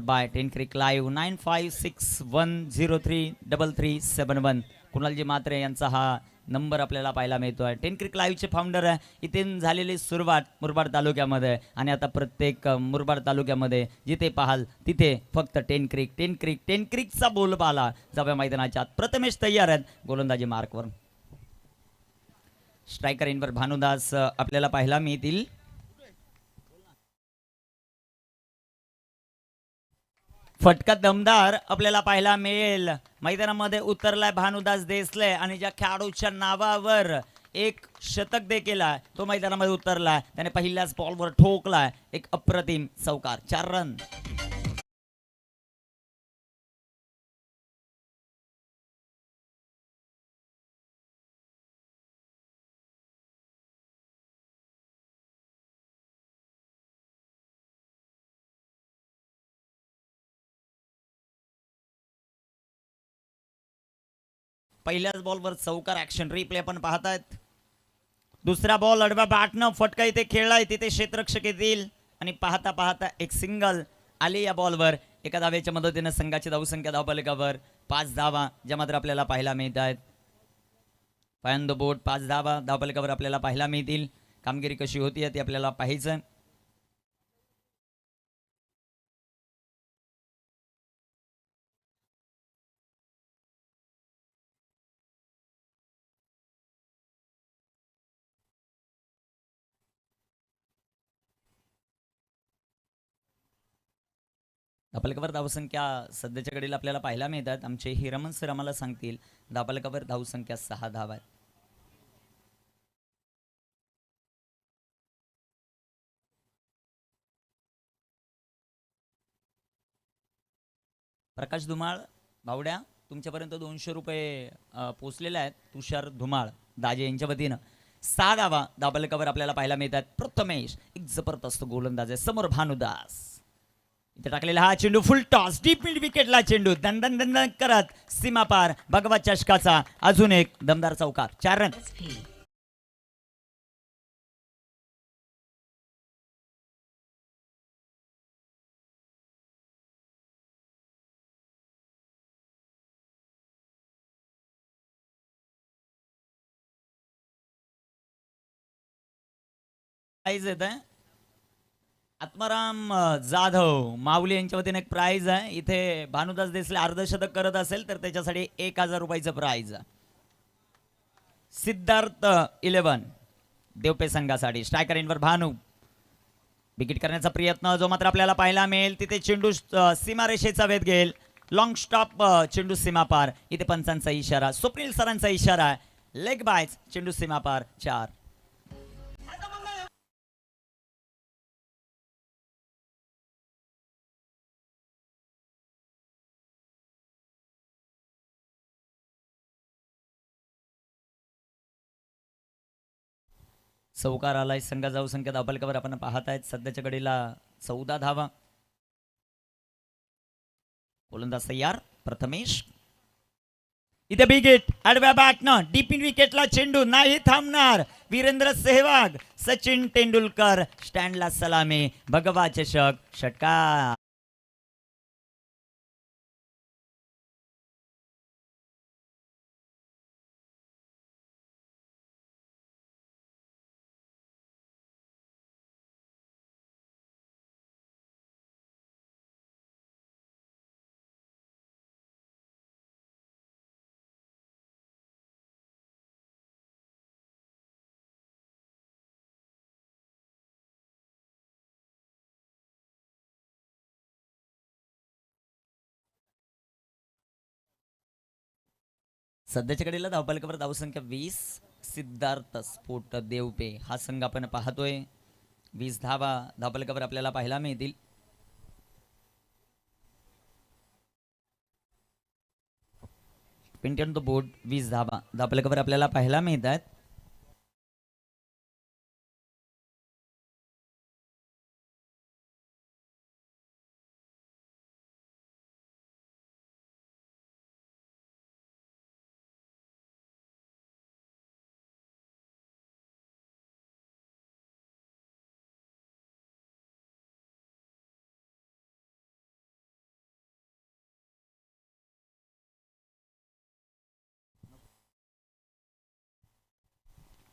by 10 Crick Live 9561033371. कुणालजी मात्रे यांचा हा number आपल्याला पाहायला मिळतोय. 10 Crick Liveचे फाउंडर आहे. इथून झालेली सुरुवात मुरबाड तालुक्यामध्ये आणि आता प्रत्येक मुरबाड तालुक्यामध्ये जिथे पाहाल तिथे फक्त 10 क्रिकचा बोलबाला जाव्या मैदानाच्या आत. प्रथमेश तयार आहेत गोलंदाजी मार्कवर. स्ट्रायकर इनवर भानुदास आपल्याला पाहायला मिळतील. फटका दमदार आपल्याला पाहायला मिळेल. मैदानामध्ये उतरलाय भानुदास देसले आणि ज्या खेळाडूच्या नावावर एक शतक देखील आहे तो मैदानामध्ये उतरलाय. त्याने पहिल्याच बॉलवर ठोकलाय एक अप्रतिम चौकार. 4 रन. पहिल्याच बॉलवर चौकार. ऍक्शन रिप्ले आपण पाहतायत. दुसरा बॉल अडवा बॅटनं फटका इथे खेळलाय तिथे क्षेत्ररक्षक येतील आणि पाहता पाहता एक सिंगल आली या बॉलवर. एका धावेच्या मदतीने संघाची धावसंख्या धावफलकावर 5 धावा ज्या मात्र आपल्याला पाहायला मिळत आहेत. पायंद बोट 5 धावा धावफलकावर आपल्याला पाहायला मिळतील. कामगिरी कशी होती ती आपल्याला पाहायचं. धावफलकावर धावसंख्या सध्याच्या घडीला आपल्याला पाहायला मिळतात. आमचे हिरमन सर आम्हाला सांगतील धावफलकावर धावसंख्या 6 धावा आहेत. प्रकाश धुमाळ भावड्या तुमच्यापर्यंत 200 रुपये पोचलेले आहेत. तुषार धुमाळ दाजे यांच्या वतीनं 6 धावा धावफलकावर आपल्याला पाहायला मिळतात. प्रथमेश एक जबरदस्त गोलंदाज आहे. समोर भानुदास इथे टाकलेला हा चेंडू फुल टॉस डीप मिड विकेटला चेंडू दंदन दंदन करत सीमा पार. भगवा चषकाचा अजून एक दमदार चौकार. 4 रन. प्राइज येत आहे आत्माराम जाधव माऊली यांच्या वतीने एक प्राइज आहे. इथे भानुदास देसले अर्धशतक करत असेल तर त्याच्यासाठी 1000 रुपयाचं प्राइज. सिद्धार्थ 11 देवपे संघासाठी. स्ट्रायकर इनवर भानू विकेट करण्याचा प्रयत्न जो मात्र आपल्याला पाहायला मिळेल. तिथे चेंडू सीमारेषेचा वेध घेईल. लॉंग स्टॉप चेंडू सीमापार. इथे पंचांचा इशारा स्वप्नील सरांचा इशारा आहे. लेग बायच चेंडू सीमापार. 4. चौकार आलाय. संघा धावसंख्या धावफलकावर आपण पाहत आहेत सध्याच्या घडीला 14 धावा. गोलंदाज तयार प्रथमेश. इथे बिग हिट आडव्या बॅटनं डीप इन विकेटला चेंडू नाही थांबणार. वीरेंद्र सेहवाग सचिन तेंडुलकर स्टँडला सलामी. भगवा चषक षटकार. सध्याच्या घडीला धावफलकावर धावसंख्या 20. सिद्धार्थ स्फोट देवपे हा संघ आपण पाहतोय. 20 धावा धावफलकावर आपल्याला पाहायला मिळतील. पिंट ऑन द बोर्ड 20 धावा धावफलकावर आपल्याला पाहायला मिळतात.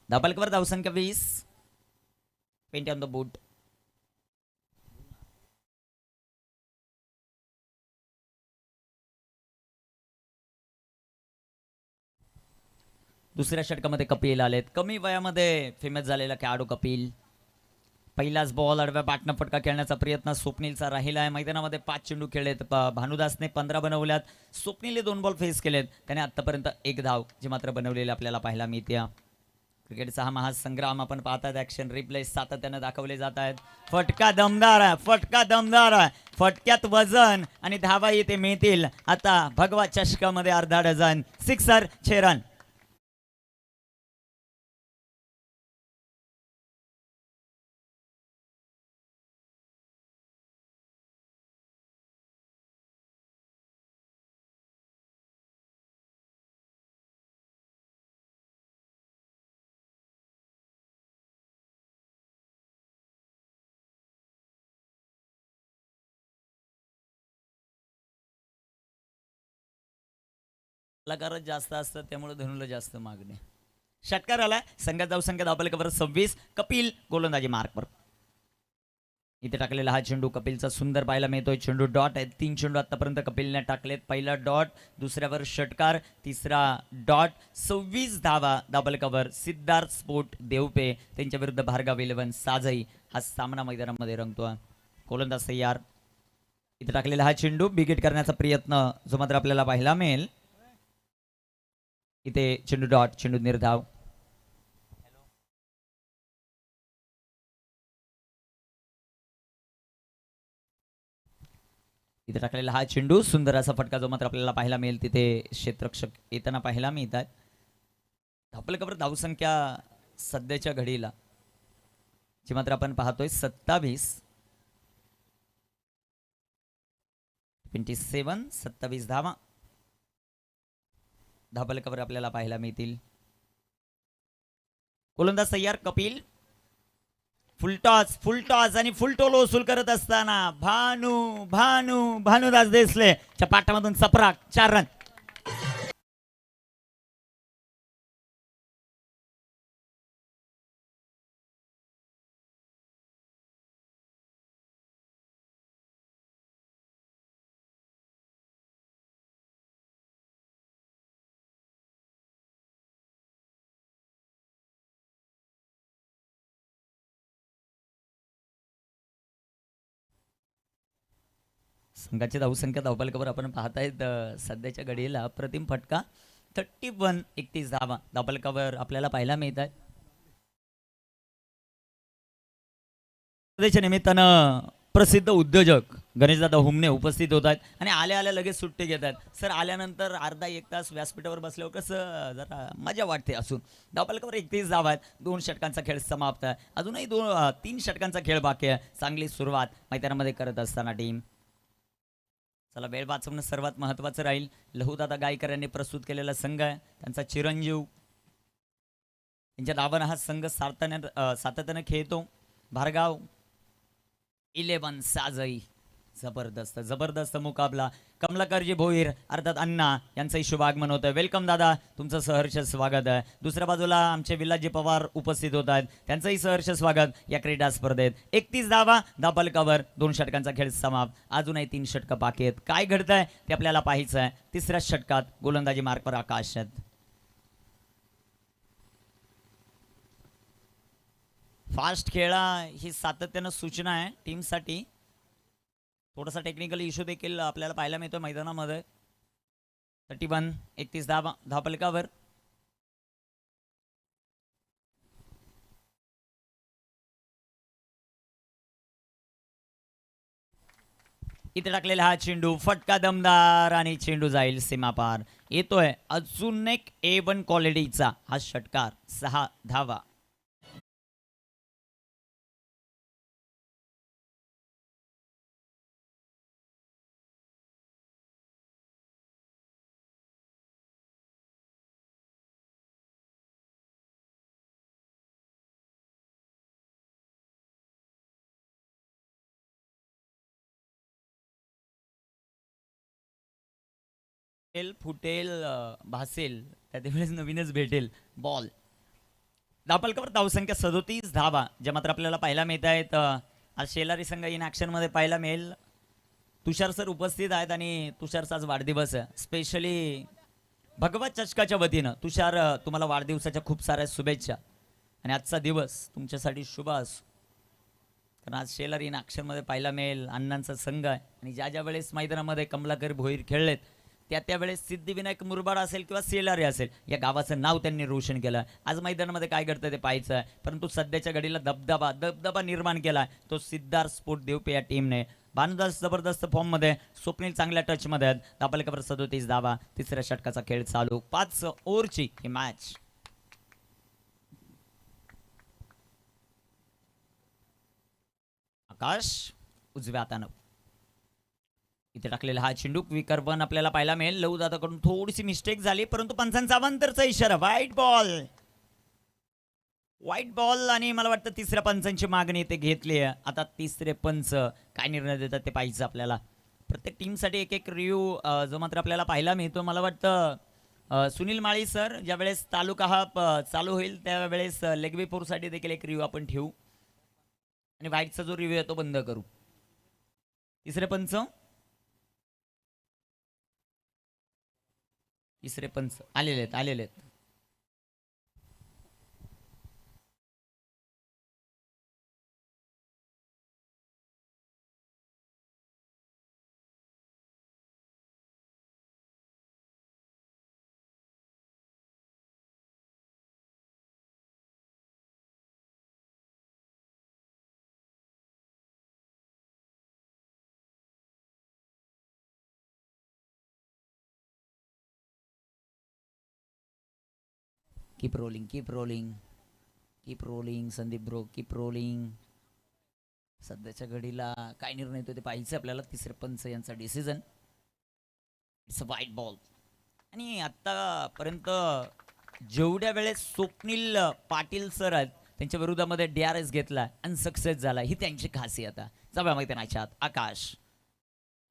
धाबलकर धावसंख्या 20. पेंट ऑन द बोट. दुसऱ्या षटकामध्ये कपिल आलेत. कमी वयामध्ये फेमस झालेला खेळाडू कपिल. पहिलाच बॉल आडव्या बॅटनं फटका खेळण्याचा प्रयत्न स्वप्नीलचा राहिला आहे. मैदानामध्ये 5 चेंडू खेळलेत. भानुदासने 15 बनवल्यात. स्वप्नीलने 2 बॉल फेस केलेत. त्याने आतापर्यंत 1 धाव जे मात्र बनवलेले आपल्याला पाहायला मिळते. क्रिकेटचा हा महासंग्राम आपण पाहतात. ॲक्शन रिप्ले सातत्यानं दाखवले जात आहेत. फटका दमदार आहे. फटका दमदार आहे. फटक्यात वजन आणि धावा इथे मिळतील. आता भगवा चषकामध्ये अर्धा डझन. Sixer 6 run. कलाकारच जास्त असतात त्यामुळे धनुला जास्त मागणे. षटकार आला. संघात जाऊ संख्या धाबलकर 26. कपिल गोलंदाजी मार्कवर. इथे टाकलेला हा चेंडू कपिलचा सुंदर पाहायला मिळतोय. चेंडू डॉट आहे. 3 चेंडू आतापर्यंत कपिलने टाकलेत. पहिला डॉट, दुसऱ्यावर षटकार, तिसरा डॉट. 26 धावा धाबलकर. सिद्धार्थ स्पोर्ट देवपे त्यांच्या विरुद्ध भार्गव 11 साजई. हा सामना मैदानामध्ये रंगतोय. गोलंदाज तयार. इथे टाकलेला हा चेंडू बिगिट करण्याचा प्रयत्न जो मात्र आपल्याला पाहायला मिळेल. इथे चेंडू डॉट, चेंडू निर्धाव. इथे टाकलेला हा चेंडू सुंदर असा फटका जो मात्र आपल्याला पाहायला मिळेल. तिथे क्षेत्ररक्षक येताना पाहायला मिळतात. धाबलकर धावसंख्या सध्याच्या घडीला जी मात्र आपण पाहतोय 27. 27 धावा धाबलकर आपल्याला पाहायला मिळतील. गोलंदाज तयार. कपिल फुलटॉस आणि फुलटोल वसूल करत असताना भानुदास देसले च्या पाठामधून चपराक 4 रन. संघाची धावसंख्या धाबलकर आपण पाहतायत सध्याच्या घडीला प्रतिम फटका 31 धावा धाबलकर आपल्याला पाहायला मिळत आहेत. निमित्तानं प्रसिद्ध उद्योजक गणेशदादा हुमने उपस्थित होत आहेत आणि आल्या लगेच सुट्टी घेत आहेत. सर आल्यानंतर अर्धा 1 तास व्यासपीठावर बसल्यावर कसं जरा मजा वाटते. असून धाबलकर 31 धावा आहेत. 2 षटकांचा खेळ समाप्त आहे. अजूनही 3 षटकांचा खेळ बाकी आहे. चांगली सुरुवात मैदानामध्ये करत असताना टीम. चला वेळ वाचवणं सर्वात महत्त्वाचं राहील. लहूदादा गायकर यांनी प्रस्तुत केलेला संघ आहे. त्यांचा चिरंजीव त्यांच्या दावानं हा संघ सातत्यानं खेळतो. भार्गव 11 साजई. जबरदस्त मुकाबला. कमलाकरजी भोईर अर्थात अण्णा यांचंही शुभ आगमन होतं. वेलकम दादा, तुमचं सहर्ष स्वागत आहे. दुसऱ्या बाजूला आमचे विलाजी पवार उपस्थित होत आहेत. त्यांचंही सहर्ष स्वागत या क्रीडा स्पर्धेत. 31 धावा धाबलकर. 2 षटकांचा खेळ समाप्त. अजूनही 3 षटकं बाकी आहेत. काय घडतंय ते आपल्याला पाहायचं आहे. तिसऱ्या षटकात गोलंदाजी मार्कवर आकाशात. फास्ट खेळा ही सातत्यानं सूचना आहे टीमसाठी. थोडासा टेक्निकल इश्यू देखील आपल्याला पाहायला मिळतो मैदानामध्ये. 31 धावा धाबलकर. इथे टाकलेला हा चेंडू फटका दमदार आणि चेंडू जाईल सीमापार. येतोय अजून एक A1 क्वालिटीचा हा षटकार. 6 धावा. फुटेल भासेल त्या वेळेस नवीनच भेटेल बॉल. धावफलकावर धावसंख्या 37 धावा ज्या मात्र आपल्याला पाहायला मिळत आहेत. आज शेलारी संघ इन ऍक्शन मध्ये पाहायला मिळेल. तुषार सर उपस्थित आहेत आणि तुषारचा आज वाढदिवस आहे. स्पेशली भगवत चषकाच्या वतीनं तुषार तुम्हाला वाढदिवसाच्या खूप साऱ्या शुभेच्छा आणि आजचा दिवस तुमच्यासाठी शुभ असो. कारण आज शेलारी इन ऍक्शन मध्ये पाहायला मिळेल अण्णांचा संघ आहे आणि ज्या ज्या वेळेस मैदानामध्ये कमलाकर भोईर खेळलेत त्या वेळेस सिद्धिविनायक मुरबाड असेल किंवा सेलारी असेल या गावाचं नाव त्यांनी रोशन केलं. आज मैदानामध्ये काय घडतं ते पाहायचं आहे. परंतु सध्याच्या घडीला दबदबा निर्माण केला तो सिद्धार्थ स्पोर्ट देवपे या टीमने. भानुदास जबरदस्त फॉर्म मध्ये, स्वप्नील चांगल्या टच मध्ये आहेत. धावफलकावर 37 धावा. तिसऱ्या षटकाचा खेळ चालू. 5 ओव्हरची ही मॅच. आकाश उजव्या हातानं इथे टाकलेला हा चेंडू क्विकर वन आपल्याला पाहायला मिळेल. लऊ दादाकडून थोडीशी मिस्टेक झाली परंतु पंचांचा अवांतरचा इशारा. व्हाईट बॉल आणि मला वाटतं तिसऱ्या पंचांची मागणी इथे घेतली आहे. आता तिसरे पंच काय निर्णय देतात ते पाहिजे आपल्याला. प्रत्येक टीमसाठी एक एक रिव्ह्यू जो मात्र आपल्याला पाहायला मिळतो. मला वाटतं सुनील माळी सर ज्यावेळेस तालुका हा चालू होईल त्यावेळेस लेगबीपूरसाठी देखील एक रिव्ह्यू आपण ठेवू आणि व्हाईटचा जो रिव्ह्यू आहे तो बंद करू. तिसरे पंच आलेले आहेत. Keep rolling Sandeep bro, keep rolling. सध्याच्या घडीला काय निर्णय येतो ते पाहिजे आपल्याला. तिसरे पंच यांचा decision. It's a white ball आणि आतापर्यंत जेवढ्या वेळेस स्वप्नील पाटील सर आहेत त्यांच्या विरोधामध्ये DRS घेतला आणि सक्सेस झाला ही त्यांची खासियत आहे. जाऊया मैदानाच्या आत. आकाश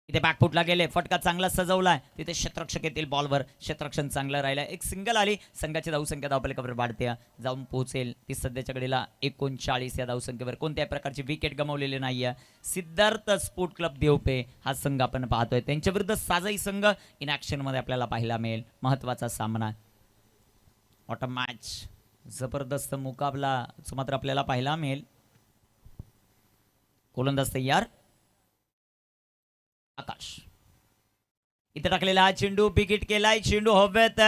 इथे बॅकफुटला गेले. फटका चांगला सजवलाय. तिथे क्षेत्ररक्षक येतील बॉलवर. क्षेत्ररक्षण चांगलं राहिलं. एक सिंगल आली. संघाची धावसंख्या धावफलकावर वाढते जाऊन पोहोचेल ती सध्याच्या घडीला 39 या धावसंख्येवर. कोणत्याही प्रकारची विकेट गमावलेली नाहीये. सिद्धार्थ स्पोर्ट क्लब देवपे हा संघ आपण पाहतोय. त्यांच्या विरुद्ध साजाई संघ इन ऍक्शन मध्ये आपल्याला पाहायला मिळेल. महत्वाचा सामना. What a match. जबरदस्त मुकाबला मात्र आपल्याला पाहायला मिळेल. गोलंदाज तयार. आकाश इथे टाकलेला हा चेंडू विकेट केलाय. चेंडू हवेत.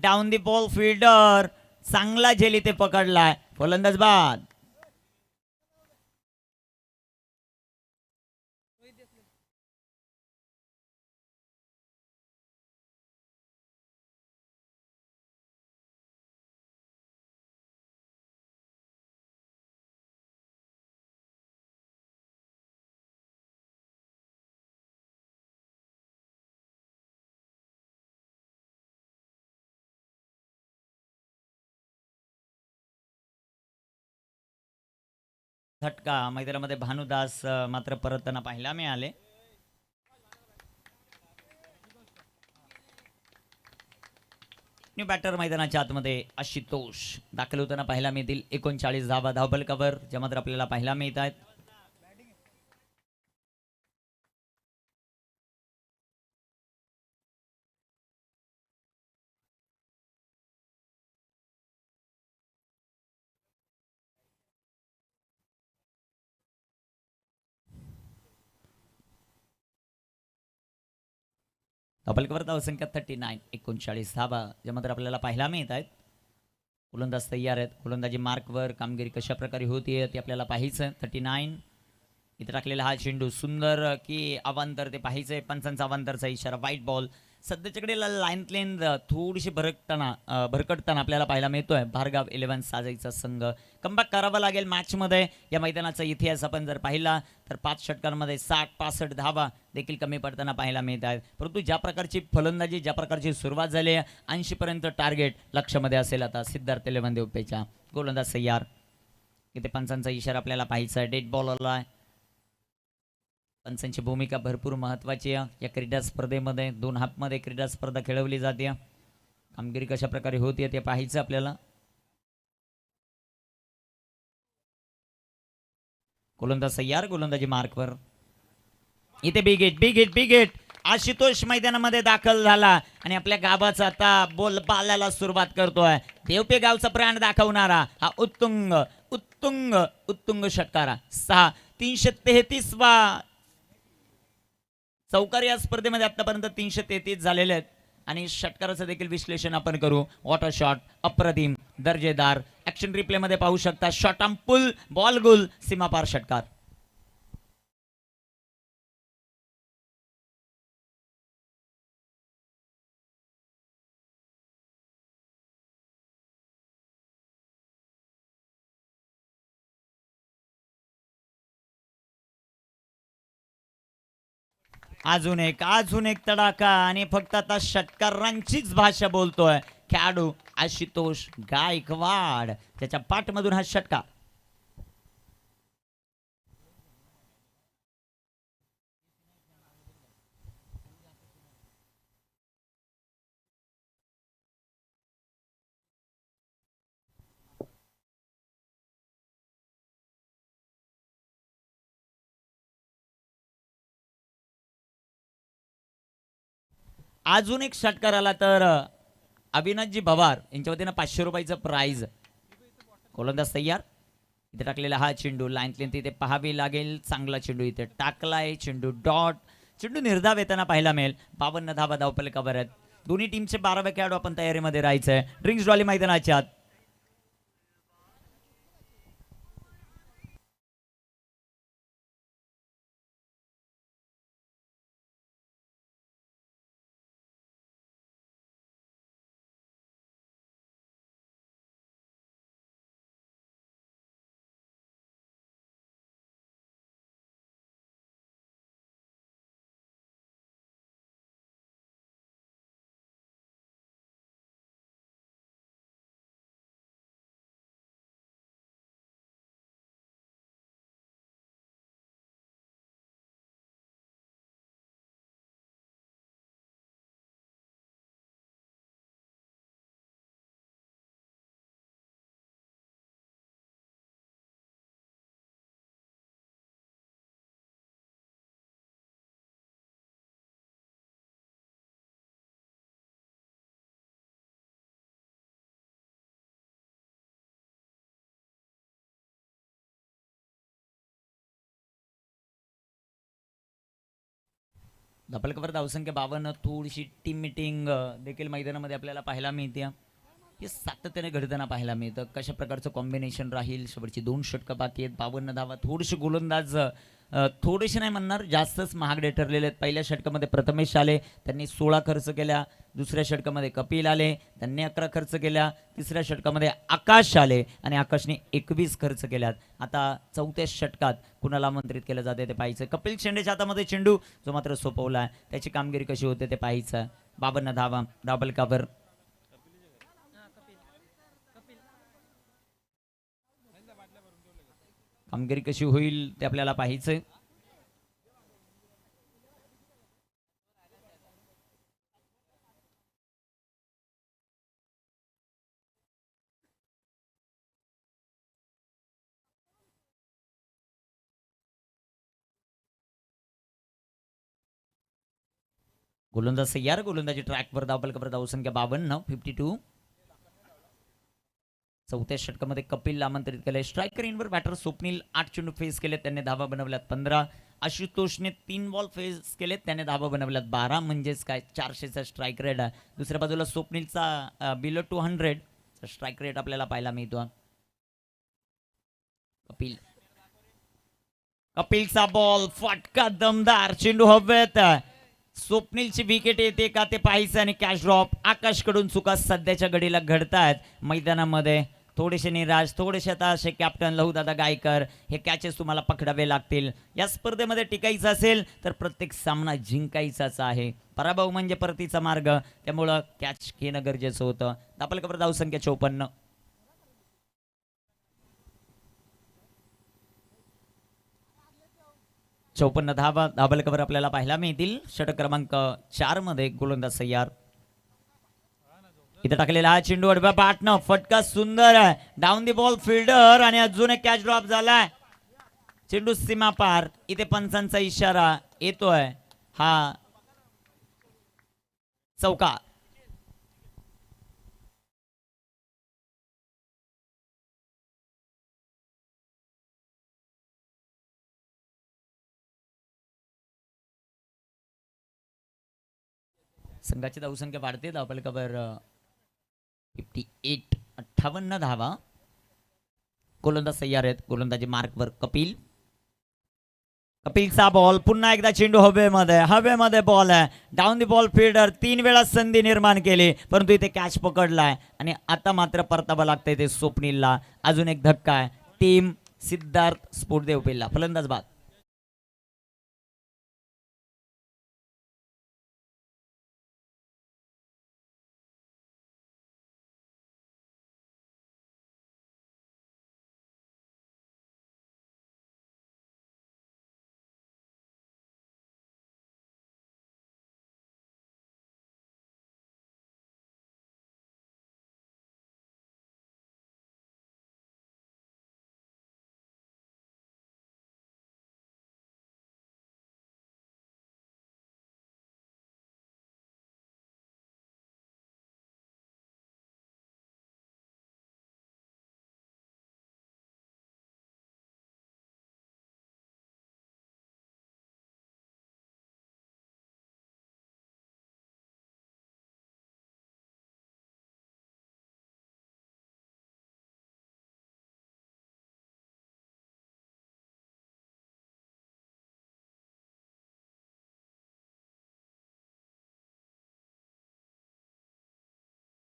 डाऊन दी बॉल फिल्डर चांगला झेल इथे पकडलाय. फलंदाज बाद. झटका मैदानामध्ये भानुदास मात्र परतताना पाहायला मिळाले. न्यू बॅटर मैदानाच्या आतमध्ये आशुतोष दाखल होताना पाहायला मिळतील. 39 धावा धावफलकावर ज्या मात्र आपल्याला पाहायला मिळत आहेत. धावफलकावर धावसंख्या 39 39 धावा ज्या मात्र आपल्याला पाहायला मिळत आहेत. गोलंदाज तयार आहेत. गोलंदाजी मार्कवर कामगिरी कशा प्रकारे होतीये ते आपल्याला पाहायचं. 39 इथे टाकलेला हा चेंडू सुंदर की अवांतर ते पाहायचंय. पंचांचा अवांतरचा इशारा. White ball. सध्याच्याकडे लाईन थोडीशी भरकटताना आपल्याला पाहायला मिळतोय. भार्गव 11 साजाईचा संघ. कमबॅक करावा लागेल मॅच मध्ये. या मैदानाचा इतिहास आपण जर पाहिला तर 5 षटकांमध्ये 60-65 धावा देखील कमी पडताना पाहायला मिळत आहेत. परंतु ज्या प्रकारची फलंदाजी ज्या प्रकारची सुरुवात झाली 80 पर्यंत टार्गेट लक्षामध्ये असेल आता सिद्धार्थ 11 देवपेच्या. गोलंदाज तयार. इथे पंचांचा इशारा आपल्याला पाहायचा आहे. डेड बॉल आला. पंचांची भूमिका भरपूर महत्वाची आहे या क्रीडा स्पर्धेमध्ये. 2 हाफमध्ये क्रीडा स्पर्धा खेळवली जाते. कामगिरी कशा प्रकारे होती ते पाहायचं आपल्याला. गोलंदाज तयार, गोलंदाजी मार्कवर. इथे big hit, big hit, big hit. Ashutosh मैदानामध्ये दाखल झाला आणि आपल्या गावाचा आता बोल बालाला सुरुवात करतोय. देवपे गावचा प्राण दाखवणारा हा उत्तुंग उत्तुंग उत्तुंग षटकारा. 333वा चौकार या स्पर्धेमध्ये आतापर्यंत 333 झालेले आहेत. आणि षटकाराचं देखील विश्लेषण आपण करू. वॉटर शॉट अप्रतिम दर्जेदार. ऍक्शन रिप्ले मध्ये पाहू शकता. शॉट आम पुल बॉल गुल सीमापार षटकार. अजून एक तडाखा आणि फक्त आता षटकारांचीच भाषा बोलतोय खेळाडू आशुतोष गायकवाड. त्याच्या पाठमधून हा षटकार. अजून एक षटकार आला तर अविनाशजी भवार यांच्या वतीनं 500 रुपयाचं प्राइज. गोलंदाज तयार. इथे टाकलेला हा चेंडू लाईन लेंथ इथे पाहावी लागेल. चांगला चेंडू इथे टाकलाय. चेंडू डॉट. चेंडू निर्धाव येताना पाहायला मिळेल. 52 धावा धावफलकावर आहेत. दोन्ही टीमचे 12 खेळाडू आपण तयारीमध्ये राहायचंय. ड्रिंक्स डॉली मैदानाच्या आत. धपलकवर धावसंख्या 52. थोडीशी टीम मिटिंग देखील मैदानामध्ये आपल्याला पाहायला मिळते. हे सातत्याने घडताना पाहायला मिळतं. कशा प्रकारचं कॉम्बिनेशन राहील. शेवटची 2 षटकं बाकी आहेत. 52 धावा. थोडेसे गोलंदाज थोडेसे नाही म्हणणार जास्तच महागडे ठरलेले आहेत. पहिल्या षटकामध्ये प्रथमेश आले, त्यांनी 16 खर्च केल्या. दुसऱ्या षटकामध्ये कपिल आले, त्यांनी 11 खर्च केल्या. तिसऱ्या षटकामध्ये आकाश आले आणि आकाशने 21 खर्च केल्यात. आता चौथ्या षटकात कुणाला आमंत्रित केलं जाते ते पाहायचं. कपिल शेंडेच्या हातामध्ये चेंडू जो मात्र सोपवला. त्याची कामगिरी कशी होते ते पाहायचं. 52 धावा धावफलकावर. कामगिरी कशी होईल ते आपल्याला पाहायचंय. गोलंदाज तयार. गोलंदाजी ट्रॅकवर धावफलकावर धावसंख्या 52. 52. चौथ्या षटकामध्ये कपिलला आमंत्रित केले. स्ट्रायकर इनवर बॅटर स्वप्नील 8 चेंडू फेस केले, त्यांनी धावा बनवल्यात 15. आशुतोषने 3 बॉल फेस केले, त्याने धावा बनवल्यात 12. म्हणजेच काय 400चा स्ट्राईक रेट आहे. दुसऱ्या बाजूला स्वप्नीलचा बिलो 200 स्ट्राईक रेट आपल्याला पाहायला मिळतो. कपिलचा बॉल फटका दमदार. चेंडू हवेत. स्वप्नीलची विकेट येते का ते पाहायचं आणि कॅच ड्रॉप. आकाशकडून चुका सध्याच्या घडीला घडतायत मैदानामध्ये. थोडेसे निराश, थोडेसे आता असे कॅप्टन लहूदादा गायकर हे कॅचेस तुम्हाला पकडावे लागतील. या स्पर्धेमध्ये टिकायचं असेल तर प्रत्येक सामना जिंकायचाच आहे. पराभव म्हणजे परतीचा मार्ग, त्यामुळं कॅच घेणं गरजेचं होतं. धावफलकावर धावसंख्या 54. 54 धावा धावफलकावर आपल्याला पाहायला मिळतील. षटक क्रमांक 4 मध्ये गोलंदाज तयार. इथे टाकलेला हा चेंडू अडव्या पाठनं फटका सुंदर आहे. डाऊन दी बॉल फिल्डर आणि अजून एक कॅच ड्रॉप झालाय. चेंडू सीमा पार. इथे पंचांचा इशारा येतोय. हा चौकार. संघाची धावसंख्या वाढते. धावफलकावर 58 58 धावा. गोलंदाज तयार आहेत. गोलंदाजी मार्कवर कपिल. कपिलचा बॉल. पुन्हा एकदा चेंडू हवेमध्ये बॉल आहे. डाऊन द बॉल फील्डर 3 वेळा संधी निर्माण केली परंतु इथे कॅच पकडलाय आणि आता मात्र परतावा लागतंय ते स्वप्नीलला. अजून एक धक्का आहे. टीम सिद्धार्थ स्फोटदेव पिल्ला. फलंदाज बाद.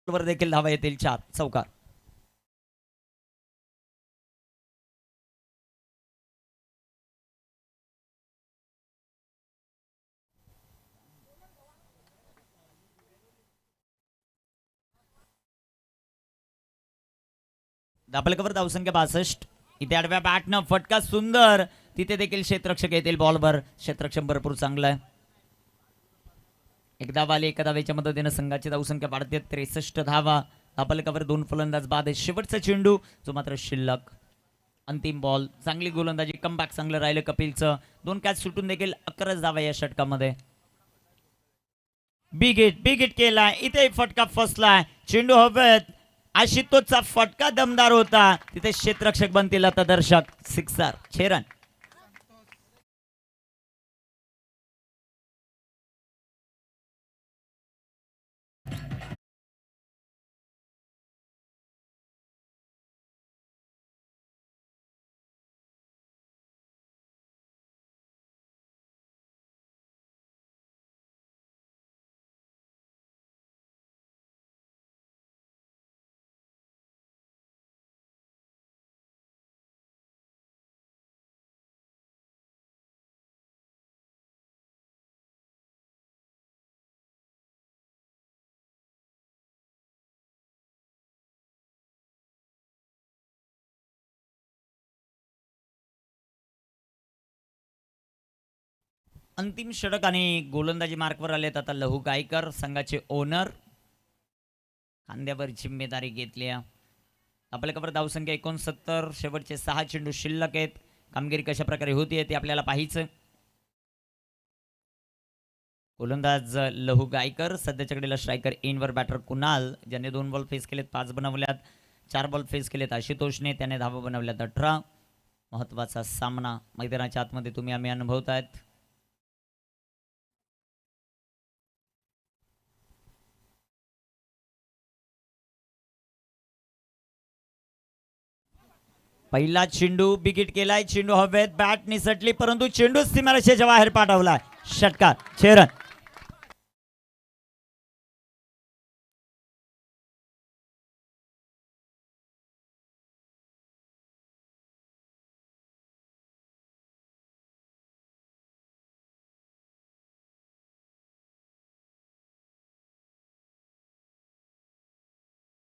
वर देखील धावा येतील 4. चौकार. धापलकावर धावसंख्या 62. इथे आडव्या बॅटनं फटका सुंदर. तिथे देखील क्षेत्ररक्षक येतील बॉलवर. क्षेत्ररक्षक भरपूर चांगलं आहे. एक धावा आली. एका धावेच्या मदतीने संघाची धावसंख्या वाढते. 63 धावा. धापलकावर 2 फलंदाज बाद आहे. शेवटचा चेंडू जो मात्र शिल्लक. अंतिम बॉल. चांगली गोलंदाजी. कमबॅक चांगलं राहिलं कपिलचं. 2 कॅच सुटून देखील 11 धावा या षटकामध्ये. बिग हिट केलाय. इथे फटका फसलाय. चेंडू हवेत. आशुतोषचा फटका दमदार होता. तिथे क्षेत्ररक्षक बनतील आता दर्शक. 6 रन. अंतिम षटक आणि गोलंदाजी मार्कवर आलेत आता लहू गायकर. संघाचे ओनर. खांद्यावर जिम्मेदारी घेतली. आपल्याकडे धावसंख्या 69. शेवटचे 6 चेंडू शिल्लक आहेत. कामगिरी कशा प्रकारे होतीये ते आपल्याला पाहायचं. गोलंदाज लहू गायकर. सध्याच्या घडीला स्ट्रायकर इनवर बॅटर कुणाल ज्याने 2 बॉल फेस केलेत, 5 बनवल्यात. 4 बॉल फेस केलेत आशुतोषने, त्याने धावा बनवल्यात 18. महत्वाचा सामना मैदानाच्या आतमध्ये तुम्ही आम्ही अनुभवतायत. पहिला चेंडू बिगिट केलाय. चेंडू हवेत. बॅट निसटली परंतु चेंडू सीमारेषेच्या बाहेर पाठवलाय. षटकार. 6 रन.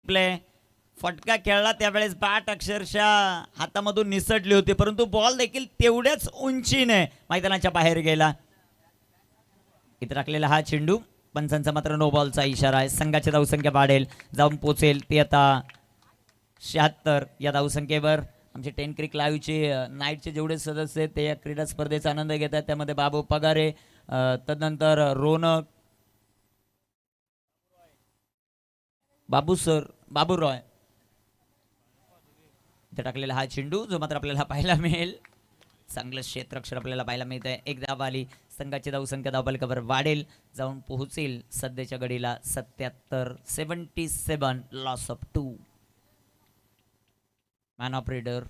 प्ले फटका खेळला त्यावेळेस बॅट अक्षरशः हातामधून निसटली होती परंतु बॉल देखील तेवढ्याच उंचीने मैदानाच्या बाहेर गेला. इथे टाकलेला हा चेंडू. पंचांचा मात्र नो बॉलचा इशारा आहे. संघाची धावसंख्या वाढेल, जाऊन पोचेल ती आता 76 या धावसंख्येवर. आमचे 10 क्रिक लाईव्हचे नाईटचे जेवढे सदस्य आहेत ते या क्रीडा स्पर्धेचा आनंद घेत आहेत. त्यामध्ये बाबू पगारे, तदनंतर रोनक, बाबू सर, बाबू रॉय इथे टाकलेला हा चेंडू जो मात्र आपल्याला पाहायला मिळेल. चांगलं क्षेत्ररक्षण आपल्याला पाहायला मिळत आहे. एक धाव आली, संघाची धावसंख्या धावफलकावर वाढेल, जाऊन पोहोचेल सध्याच्या घडीला 77 लॉस ऑफ 2. मॅन ऑपरेटर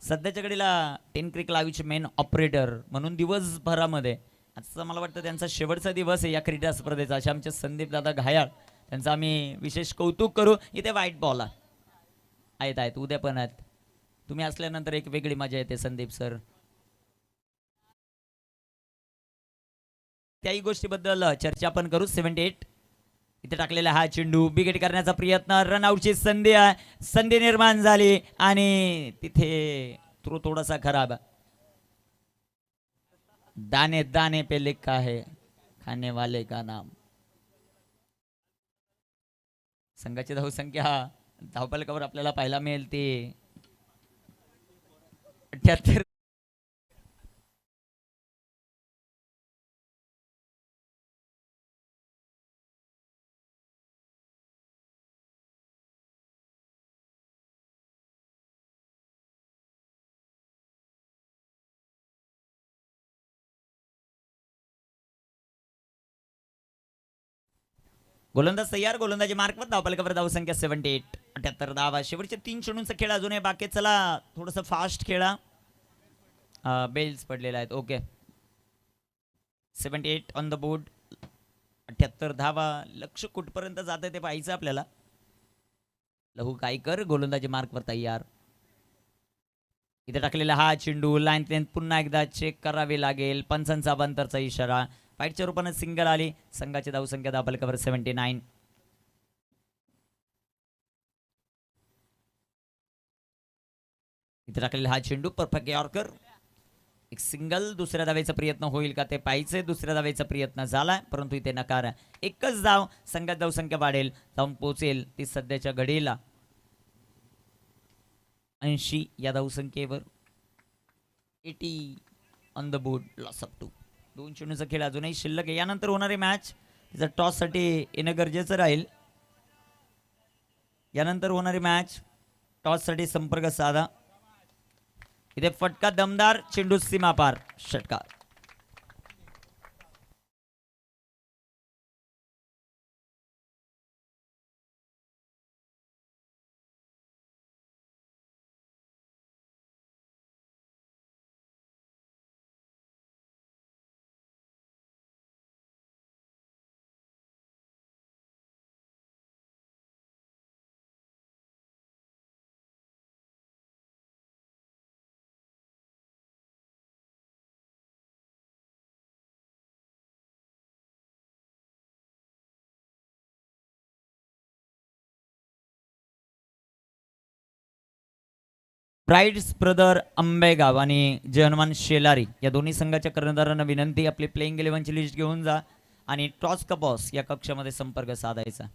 सध्याच्या घडीला 10 क्रिक लाईव्हचे मेन ऑपरेटर म्हणून दिवसभरामध्ये आजचा मला वाटतं त्यांचा शेवटचा दिवस आहे या क्रीडा स्पर्धेचा. असे आमचे संदीप दादा घायाळ, त्यांचं आम्ही विशेष कौतुक करू. इथे व्हाईट बॉल आहेत उद्या पण आहेत. तुम्ही असल्यानंतर एक वेगळी मजा येते संदीप सर. त्याही गोष्टीबद्दल चर्चा आपण करू. 78 इथे टाकलेला हा चेंडू बिगेट करण्याचा प्रयत्न, रनआउटची संधी निर्माण झाली आणि तिथे थ्रो थोडासा खराब. दाने दाने पे लिखा है खाने वाले का नाम. संघाची धावसंख्या धावफलकावर आपल्याला पाहायला मिळेल ती 78. गोलंदाज तयार, गोलंदाजी मार्कवर धावफलकावर धावसंख्या 78, 78 धावा. शेवटचे 3 चेंडूंचा खेळ अजूनही बाकी. चला थोडंसं फास्ट खेळा. बेल्स पडलेला आहेत. ओके, 78 ऑन द बोर्ड, 78 धावा. लक्ष कुठपर्यंत जाते ते पाहायचं आपल्याला. लहू कायकर गोलंदाजी मार्कवर तयार. इथे टाकलेला हा चेंडू लाईन लेंथ पुन्हा एकदा चेक करावी लागेल. पंचांचा बंतरचा इशारा. फाईटच्या रूपाने सिंगल आली. संघाची धावसंख्या धावफलकावर 79. इथे टाकलेला हा चेंडू परफेक्ट यॉर्कर. एक सिंगल. दुसऱ्या धावेचा प्रयत्न होईल का ते पाहिजे. दुसऱ्या धावेचा प्रयत्न झाला परंतु इथे नकार. एकच धाव. संघात धावसंख्या वाढेल, जाऊन पोहोचेल ती सध्याच्या घडीला 80 या धावसंख्येवर. 80 on the board, loss of 2. 2 चेंडूचा खेळ अजूनही शिल्लक आहे. यानंतर होणारी मॅच तिचा टॉससाठी येणं गरजेचं राहील. यानंतर होणारी मॅच टॉससाठी संपर्क साधा. इथे फटका दमदार चेंडू सीमापार, षटकार. ब्राईड्स ब्रदर आंबेगाव आणि जय हनुमान शेलारी या दोन्ही संघाच्या कर्णधारांना विनंती, आपली प्लेइंग 11ची लिस्ट घेऊन जा आणि टॉस का बॉस या कक्षामध्ये संपर्क साधायचा.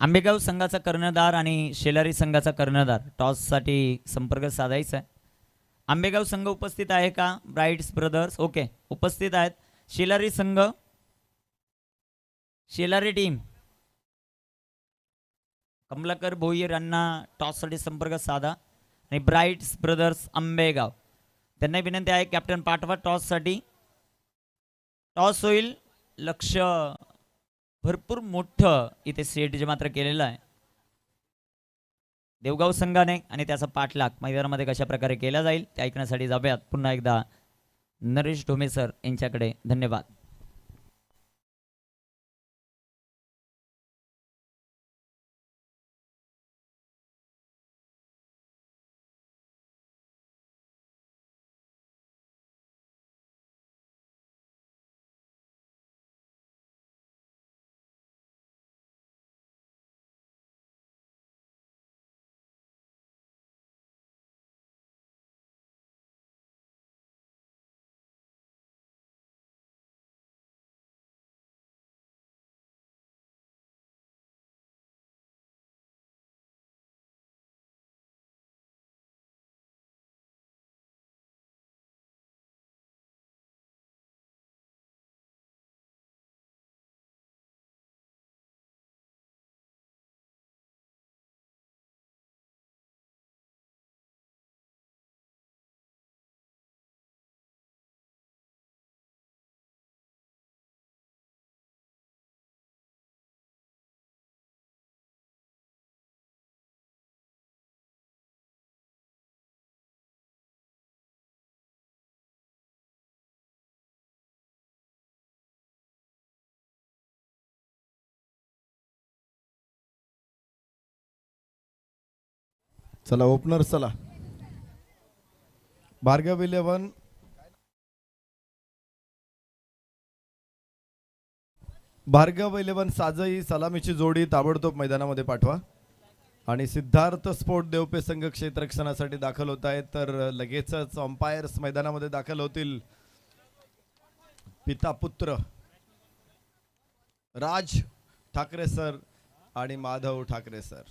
आंबेगाव संघाचा कर्णधार आणि शेलारी संघाचा कर्णधार टॉससाठी संपर्क साधायचा आहे. आंबेगाव संघ उपस्थित आहे का? ब्राईड्स ब्रदर्स ओके उपस्थित आहेत. शेलारी संघ, शेलारी टीम कमलाकर भोईर यांना टॉससाठी संपर्क साधा. आणि ब्राईट्स ब्रदर्स आंबेगाव त्यांना विनंती आहे कॅप्टन पाठवा टॉससाठी. टॉस होईल. लक्ष भरपूर मोठं इथे सेट जे मात्र केलेलं आहे देवगाव संघाने आणि त्याचा पाठलाग मैदानामध्ये कशा प्रकारे केला जाईल ते ऐकण्यासाठी जाऊयात पुन्हा एकदा नरेश ढोमे सर यांच्याकडे. धन्यवाद. चला ओपनर चला. भार्गव 11 साजई सलामीची जोडी ताबडतोब मैदानामध्ये पाठवा. आणि सिद्धार्थ स्पोर्ट देवपे संघ क्षेत्ररक्षणासाठी दाखल होत आहेत, तर लगेचच अंपायर्स मैदानामध्ये दाखल होतील. पिता पुत्र राज ठाकरे सर आणि माधव ठाकरे सर.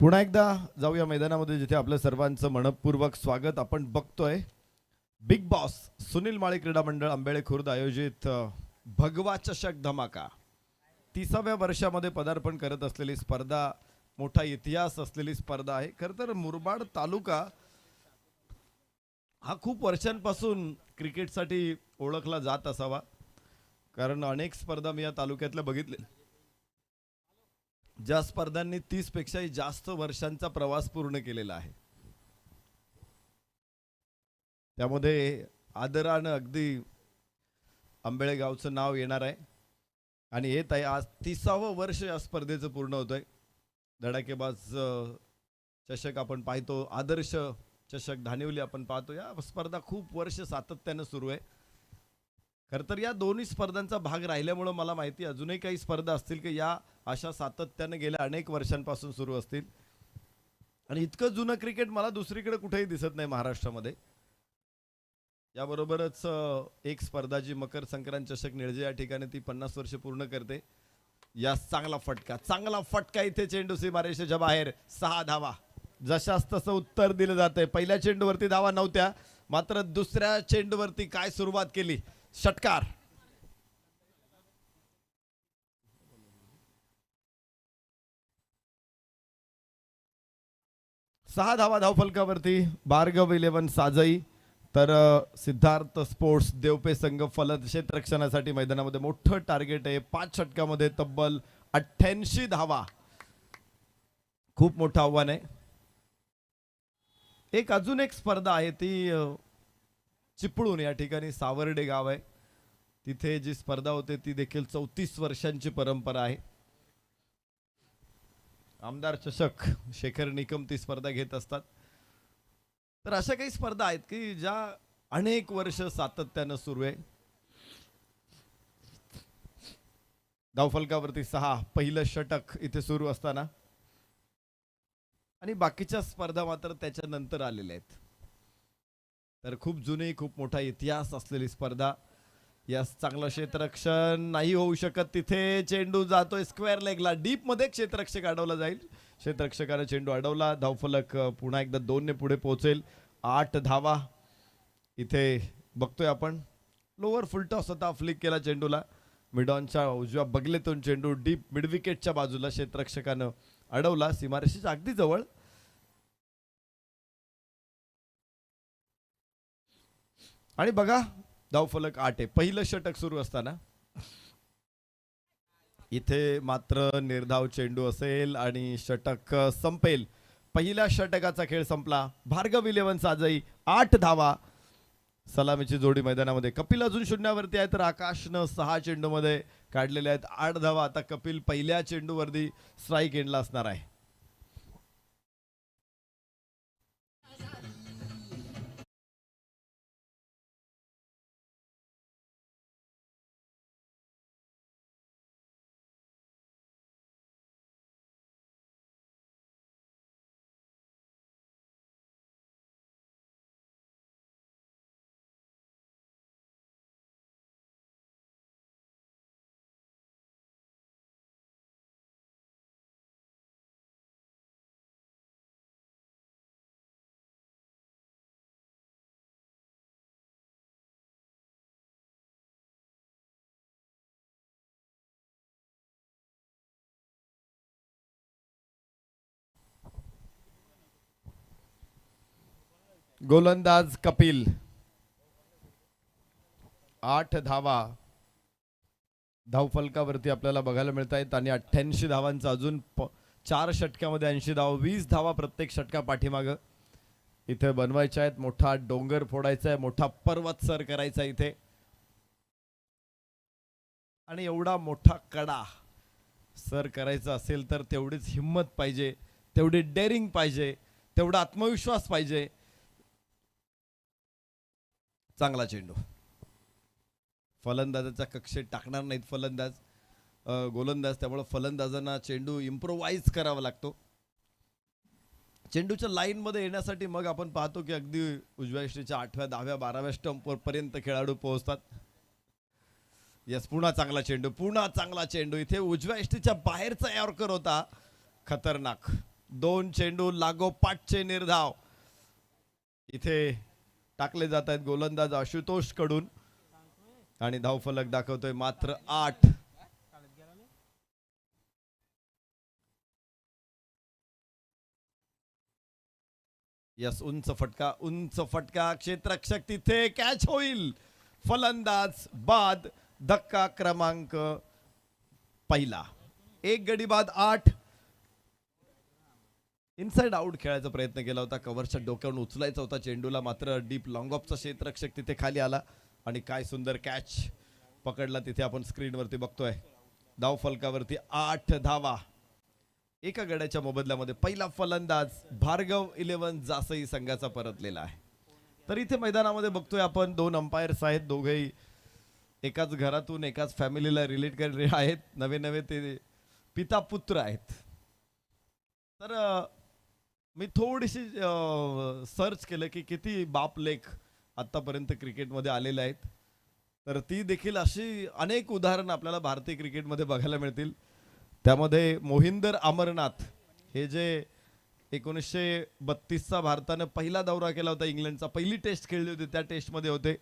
पुन्हा एकदा जाऊया मैदानामध्ये, जिथे आपल्या सर्वांचं मनपूर्वक स्वागत. आपण बघतोय बिग बॉस सुनील माळी क्रीडा मंडळ आंबेळे खुर्द आयोजित भगवा चषक धमाका 30व्या वर्षामध्ये पदार्पण करत असलेली स्पर्धा, मोठा इतिहास असलेली स्पर्धा आहे. खरं तर मुरबाड तालुका हा खूप वर्षांपासून क्रिकेटसाठी ओळखला जात असावा, कारण अनेक स्पर्धा मी या तालुक्यातल्या बघितले, ज्या स्पर्धांनी 30 पेक्षाही जास्त वर्षांचा प्रवास पूर्ण केलेला आहे. त्यामध्ये आदरानं अगदी आंबेळे गावचं नाव येणार आहे. आणि येत आहे आज 30वं वर्ष या स्पर्धेचं पूर्ण होत आहे. धडाकेबाज चषक आपण पाहतो, आदर्श चषक धानिवली आपण पाहतो. या स्पर्धा खूप वर्ष सातत्यानं सुरू आहे. खरं तर या दोन्ही स्पर्धांचा भाग राहिल्यामुळं मला माहिती अजूनही काही स्पर्धा असतील की या अशा सातत्यानं गेल्या अनेक वर्षांपासून सुरू असतील. आणि इतकं जुनं क्रिकेट मला दुसरीकडे कुठेही दिसत नाही महाराष्ट्रामध्ये. याबरोबरच एक स्पर्धा जी मकर संक्रांत चषक निळजे या ठिकाणी ती 50 वर्ष पूर्ण करते. या चांगला फटका इथे चेंडू सीमारेषेच्या बाहेर. 6 धावा. जशास तसं उत्तर दिलं जातंय. पहिल्या चेंडूवरती धावा नव्हत्या, मात्र दुसऱ्या चेंडूवरती काय सुरुवात केली. षटकार. सहा धावा धावफलकावरती. भार्गव 11 साजई, तर सिद्धार्थ स्पोर्ट्स देवपे संघ फलंद क्षेत्ररक्षणासाठी मैदानामध्ये मोठं टार्गेट आहे. 5 षटकामध्ये तब्बल 88 धावा. खूप मोठं आव्हान आहे. अजून एक स्पर्धा आहे ती चिपळूण या ठिकाणी सावर्डे गाव आहे, तिथे जी स्पर्धा होते ती देखील 34 वर्षांची परंपरा आहे. आमदार चषक शेखर निकम ती स्पर्धा घेत असतात. तर अशा काही स्पर्धा आहेत की ज्या अनेक वर्ष सातत्यानं सुरू आहे. धावफलकावरती 6. पहिलं षटक इथे सुरू असताना, आणि बाकीच्या स्पर्धा मात्र त्याच्यानंतर आलेल्या आहेत. तर खूप जुनी, खूप मोठा इतिहास असलेली स्पर्धा. यास चांगलं क्षेत्ररक्षण नाही होऊ शकत. तिथे चेंडू जातोय स्क्वेअर लेगला, डीप मध्ये क्षेत्ररक्षक अडवला जाईल. क्षेत्ररक्षकाने चेंडू अडवला. धावफलक पुन्हा एकदा 2 ने पुढे पोहोचेल. 8 धावा. इथे बघतोय आपण लोअर फुलटॉस होता, फ्लिक केला चेंडूला. मिडॉनच्या उजव्या बगलेतून चेंडू डीप मिडविकेटच्या बाजूला क्षेत्ररक्षकानं अडवला, सीमारेषेच्या अगदी जवळ. आणि बघा धावफलक 8 आहे. पहिलं षटक सुरू असताना इथे मात्र निर्धाव चेंडू असेल आणि षटक संपेल. पहिल्या षटकाचा खेळ संपला. भार्गव 11 साजई 8 धावा. सलामीची जोडी मैदानामध्ये. कपिल अजून शून्यावरती आहे, तर आकाशनं 6 चेंडूमध्ये काढलेले आहेत 8 धावा. आता कपिल पहिल्या चेंडूवरती स्ट्राईक एंडला असणार आहे. गोलंदाज कपिल 8 धावा धावफलकावरती आपल्याला बघायला मिळत आहेत आणि 88 धावांचा अजून 4 षटक्यामध्ये 80 धावा 20 धावा प्रत्येक षटका पाठीमागं इथे बनवायच्या आहेत. मोठा डोंगर फोडायचा आहे, मोठा पर्वत सर करायचा इथे आणि एवढा मोठा कडा सर करायचा असेल तर तेवढीच हिम्मत पाहिजे, तेवढी डेअरिंग पाहिजे, तेवढा आत्मविश्वास पाहिजे. चांगला चेंडू फलंदाजाच्या कक्षेत टाकणार नाहीत गोलंदाज, त्यामुळे फलंदाजांना चेंडू इम्प्रोवाइज करावा लागतो. चेंडूच्या लाईन मध्ये येण्यासाठी मग आपण पाहतो की अगदी उजव्या यष्टीच्या 8व्या 10व्या 12व्या स्टंप पर्यंत खेळाडू पोहोचतात. यस, पुन्हा चांगला चेंडू इथे उजव्या यष्टीच्या बाहेरचा यॉर्कर होता, खतरनाक. 2 चेंडू लागोपाठचे निर्धाव इथे टाकले जात आहेत गोलंदाज आशुतोष कडून आणि धावफलक दाखवतोय मात्र 8. यस, उंच फटका क्षेत्ररक्षक तिथे कॅच होईल. फलंदाज बाद. धक्का क्रमांक पहिला. 1 गडी बाद 8. इनसाइड आउट खेळायचा प्रयत्न केला होता, कव्हरच्या डोक्यावरून उचलायचा होता चेंडूला, मात्र डीप लॉंग ऑफचा क्षेत्ररक्षक तिथे खाली आला आणि काय सुंदर कॅच पकडला तिथे आपण स्क्रीनवरती बघतोय. धाव फलकावरती 8 धावा एका गड्याच्या मोबदल्यामध्ये. पहिला फलंदाज भार्गव 11 जासई संघाचा परतलेला आहे. तर इथे मैदानामध्ये बघतोय आपण 2 अंपायर्स आहेत, दोघेही एकाच घरातून एकाच फॅमिलीला रिलेट करणारे आहेत, नवे ते पिता पुत्र आहेत. तर मी थोडीशी सर्च केलं की किती बाप लेख आतापर्यंत क्रिकेटमध्ये आलेले आहेत, तर ती देखील अशी अनेक उदाहरणं आपल्याला भारतीय क्रिकेटमध्ये बघायला मिळतील. त्यामध्ये मोहिंदर अमरनाथ हे जे 1932चा भारतानं पहिला दौरा केला होता इंग्लंडचा, पहिली टेस्ट खेळली होती, त्या टेस्टमध्ये होते,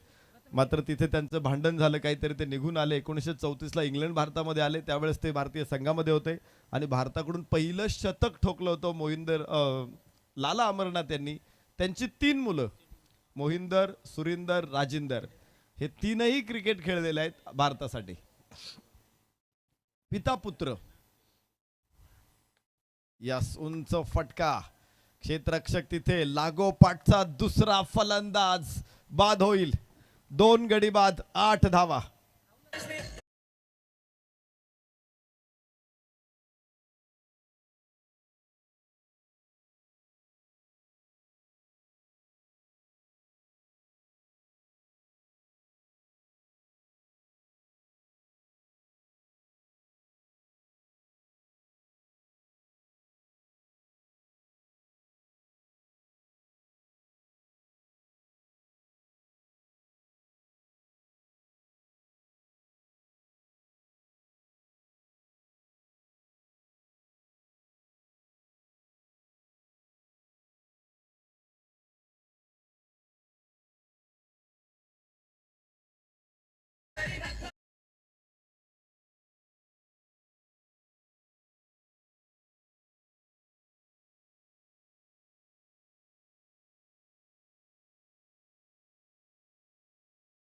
मात्र तिथे त्यांचं भांडण झालं काहीतरी, ते निघून आले. 1934ला इंग्लंड भारतामध्ये आले, त्यावेळेस ते भारतीय संघामध्ये होते आणि भारताकडून पहिलं शतक ठोकलं होतं लाला अमरनाथ यांनी. त्यांची 3 मुलं मोहिंदर, सुरिंदर, राजिंदर हे 3ही क्रिकेट खेळलेले आहेत भारतासाठी, पिता पुत्र. यस, उंच फटका क्षेत्ररक्षक तिथे, लागोपाठचा दुसरा फलंदाज बाद होईल. 2 गडी बाद 8 धावा.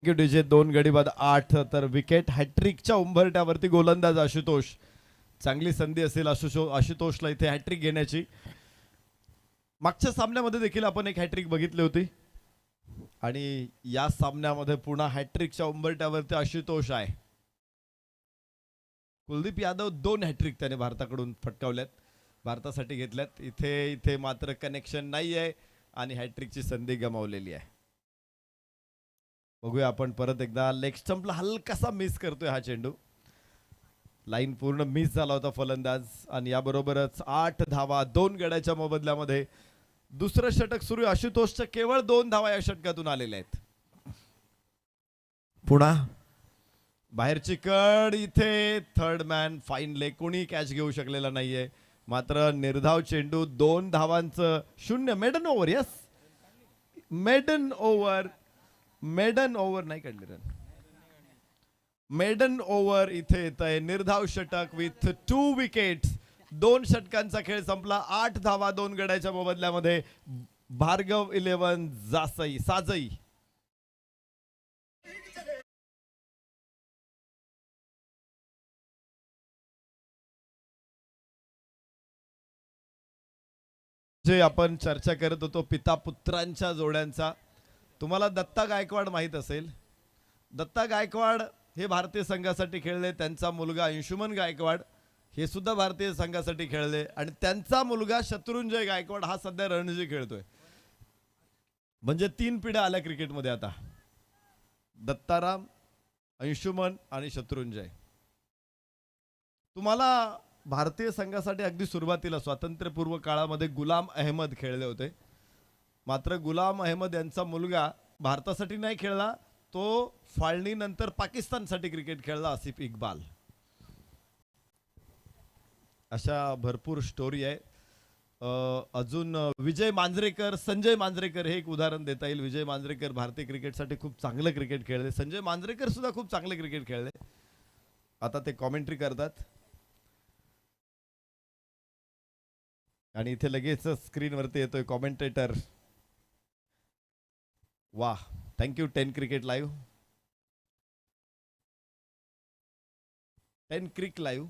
डीजे 2 गडी बाद 8. तर विकेट हॅट्रिकच्या उंबरट्यावरती गोलंदाज आशुतोष. चांगली संधी असेल आशुतोषला इथे हॅट्रिक घेण्याची. मागच्या सामन्यामध्ये देखील आपण एक हॅट्रिक बघितली होती आणि या सामन्यामध्ये पुन्हा हॅट्रिकच्या उंबरट्यावरती आशुतोष आहे. कुलदीप यादव 2 हॅट्रिक त्याने भारताकडून फटकावल्यात, भारतासाठी घेतल्यात. इथे मात्र कनेक्शन नाही आहे आणि हॅट्रिकची संधी गमावलेली आहे. बघूया आपण परत एकदा. लेग स्टंपला हलकासा मिस करतोय हा चेंडू, लाईन पूर्ण मिस झाला होता फलंदाज. आणि याबरोबरच 8 धावा 2 गड्याच्या मोबदल्यामध्ये. दुसरं षटक सुरू. आशुतोषच्या केवळ 2 धावा या षटकातून आलेल्या आहेत. पुन्हा बाहेरची कड इथे, थर्ड मॅन फाईन लेग, कोणी कॅच घेऊ शकलेला नाहीये, मात्र निर्धाव चेंडू. 2 धावांचं 0. Maiden over. Yes, maiden over नाही काढली रन. मेडन ओव्हर इथे येत आहे. निर्धाव षटक विथ 2 विकेट्स. 2 षटकांचा खेळ संपला. 8 धावा 2 गड्याच्या मोबदल्यामध्ये. भार्गव 11 जासई साजई. जे आपण चर्चा करत होतो पिता पुत्रांच्या जोड्यांचा, तुम्हाला दत्ता गायकवाड माहित असेल. दत्ता गायकवाड हे भारतीय संघासाठी खेळले. त्यांचा मुलगा अंशुमन गायकवाड हे सुद्धा भारतीय संघासाठी खेळले आणि त्यांचा मुलगा शत्रुंजय गायकवाड हा सध्या रणजी खेळतोय. म्हणजे 3 पिढ्या आल्या क्रिकेटमध्ये आता. दत्ताराम, अंशुमन आणि शत्रुंजय. तुम्हाला भारतीय संघासाठी अगदी सुरुवातीला स्वातंत्र्यपूर्व काळामध्ये गुलाम अहमद खेळले होते. मात्र गुलाम अहमद यांचा मुलगा भारतासाठी नाही खेळला, तो फाळणीनंतर पाकिस्तानसाठी क्रिकेट खेळला, आसिफ इक्बाल. अशा भरपूर स्टोरी आहे. अजून विजय मांजरेकर, संजय मांजरेकर हे एक उदाहरण देता येईल. विजय मांजरेकर भारतीय क्रिकेटसाठी खूप चांगलं क्रिकेट खेळले. संजय मांजरेकर सुद्धा खूप चांगले क्रिकेट खेळले. आता ते कॉमेंट्री करतात. आणि इथे लगेच स्क्रीनवरती येतोय कॉमेंटेटर. वाह, थँक्यू 10 क्रिकेट लाईव्ह, 10 क्रिक लाईव्ह.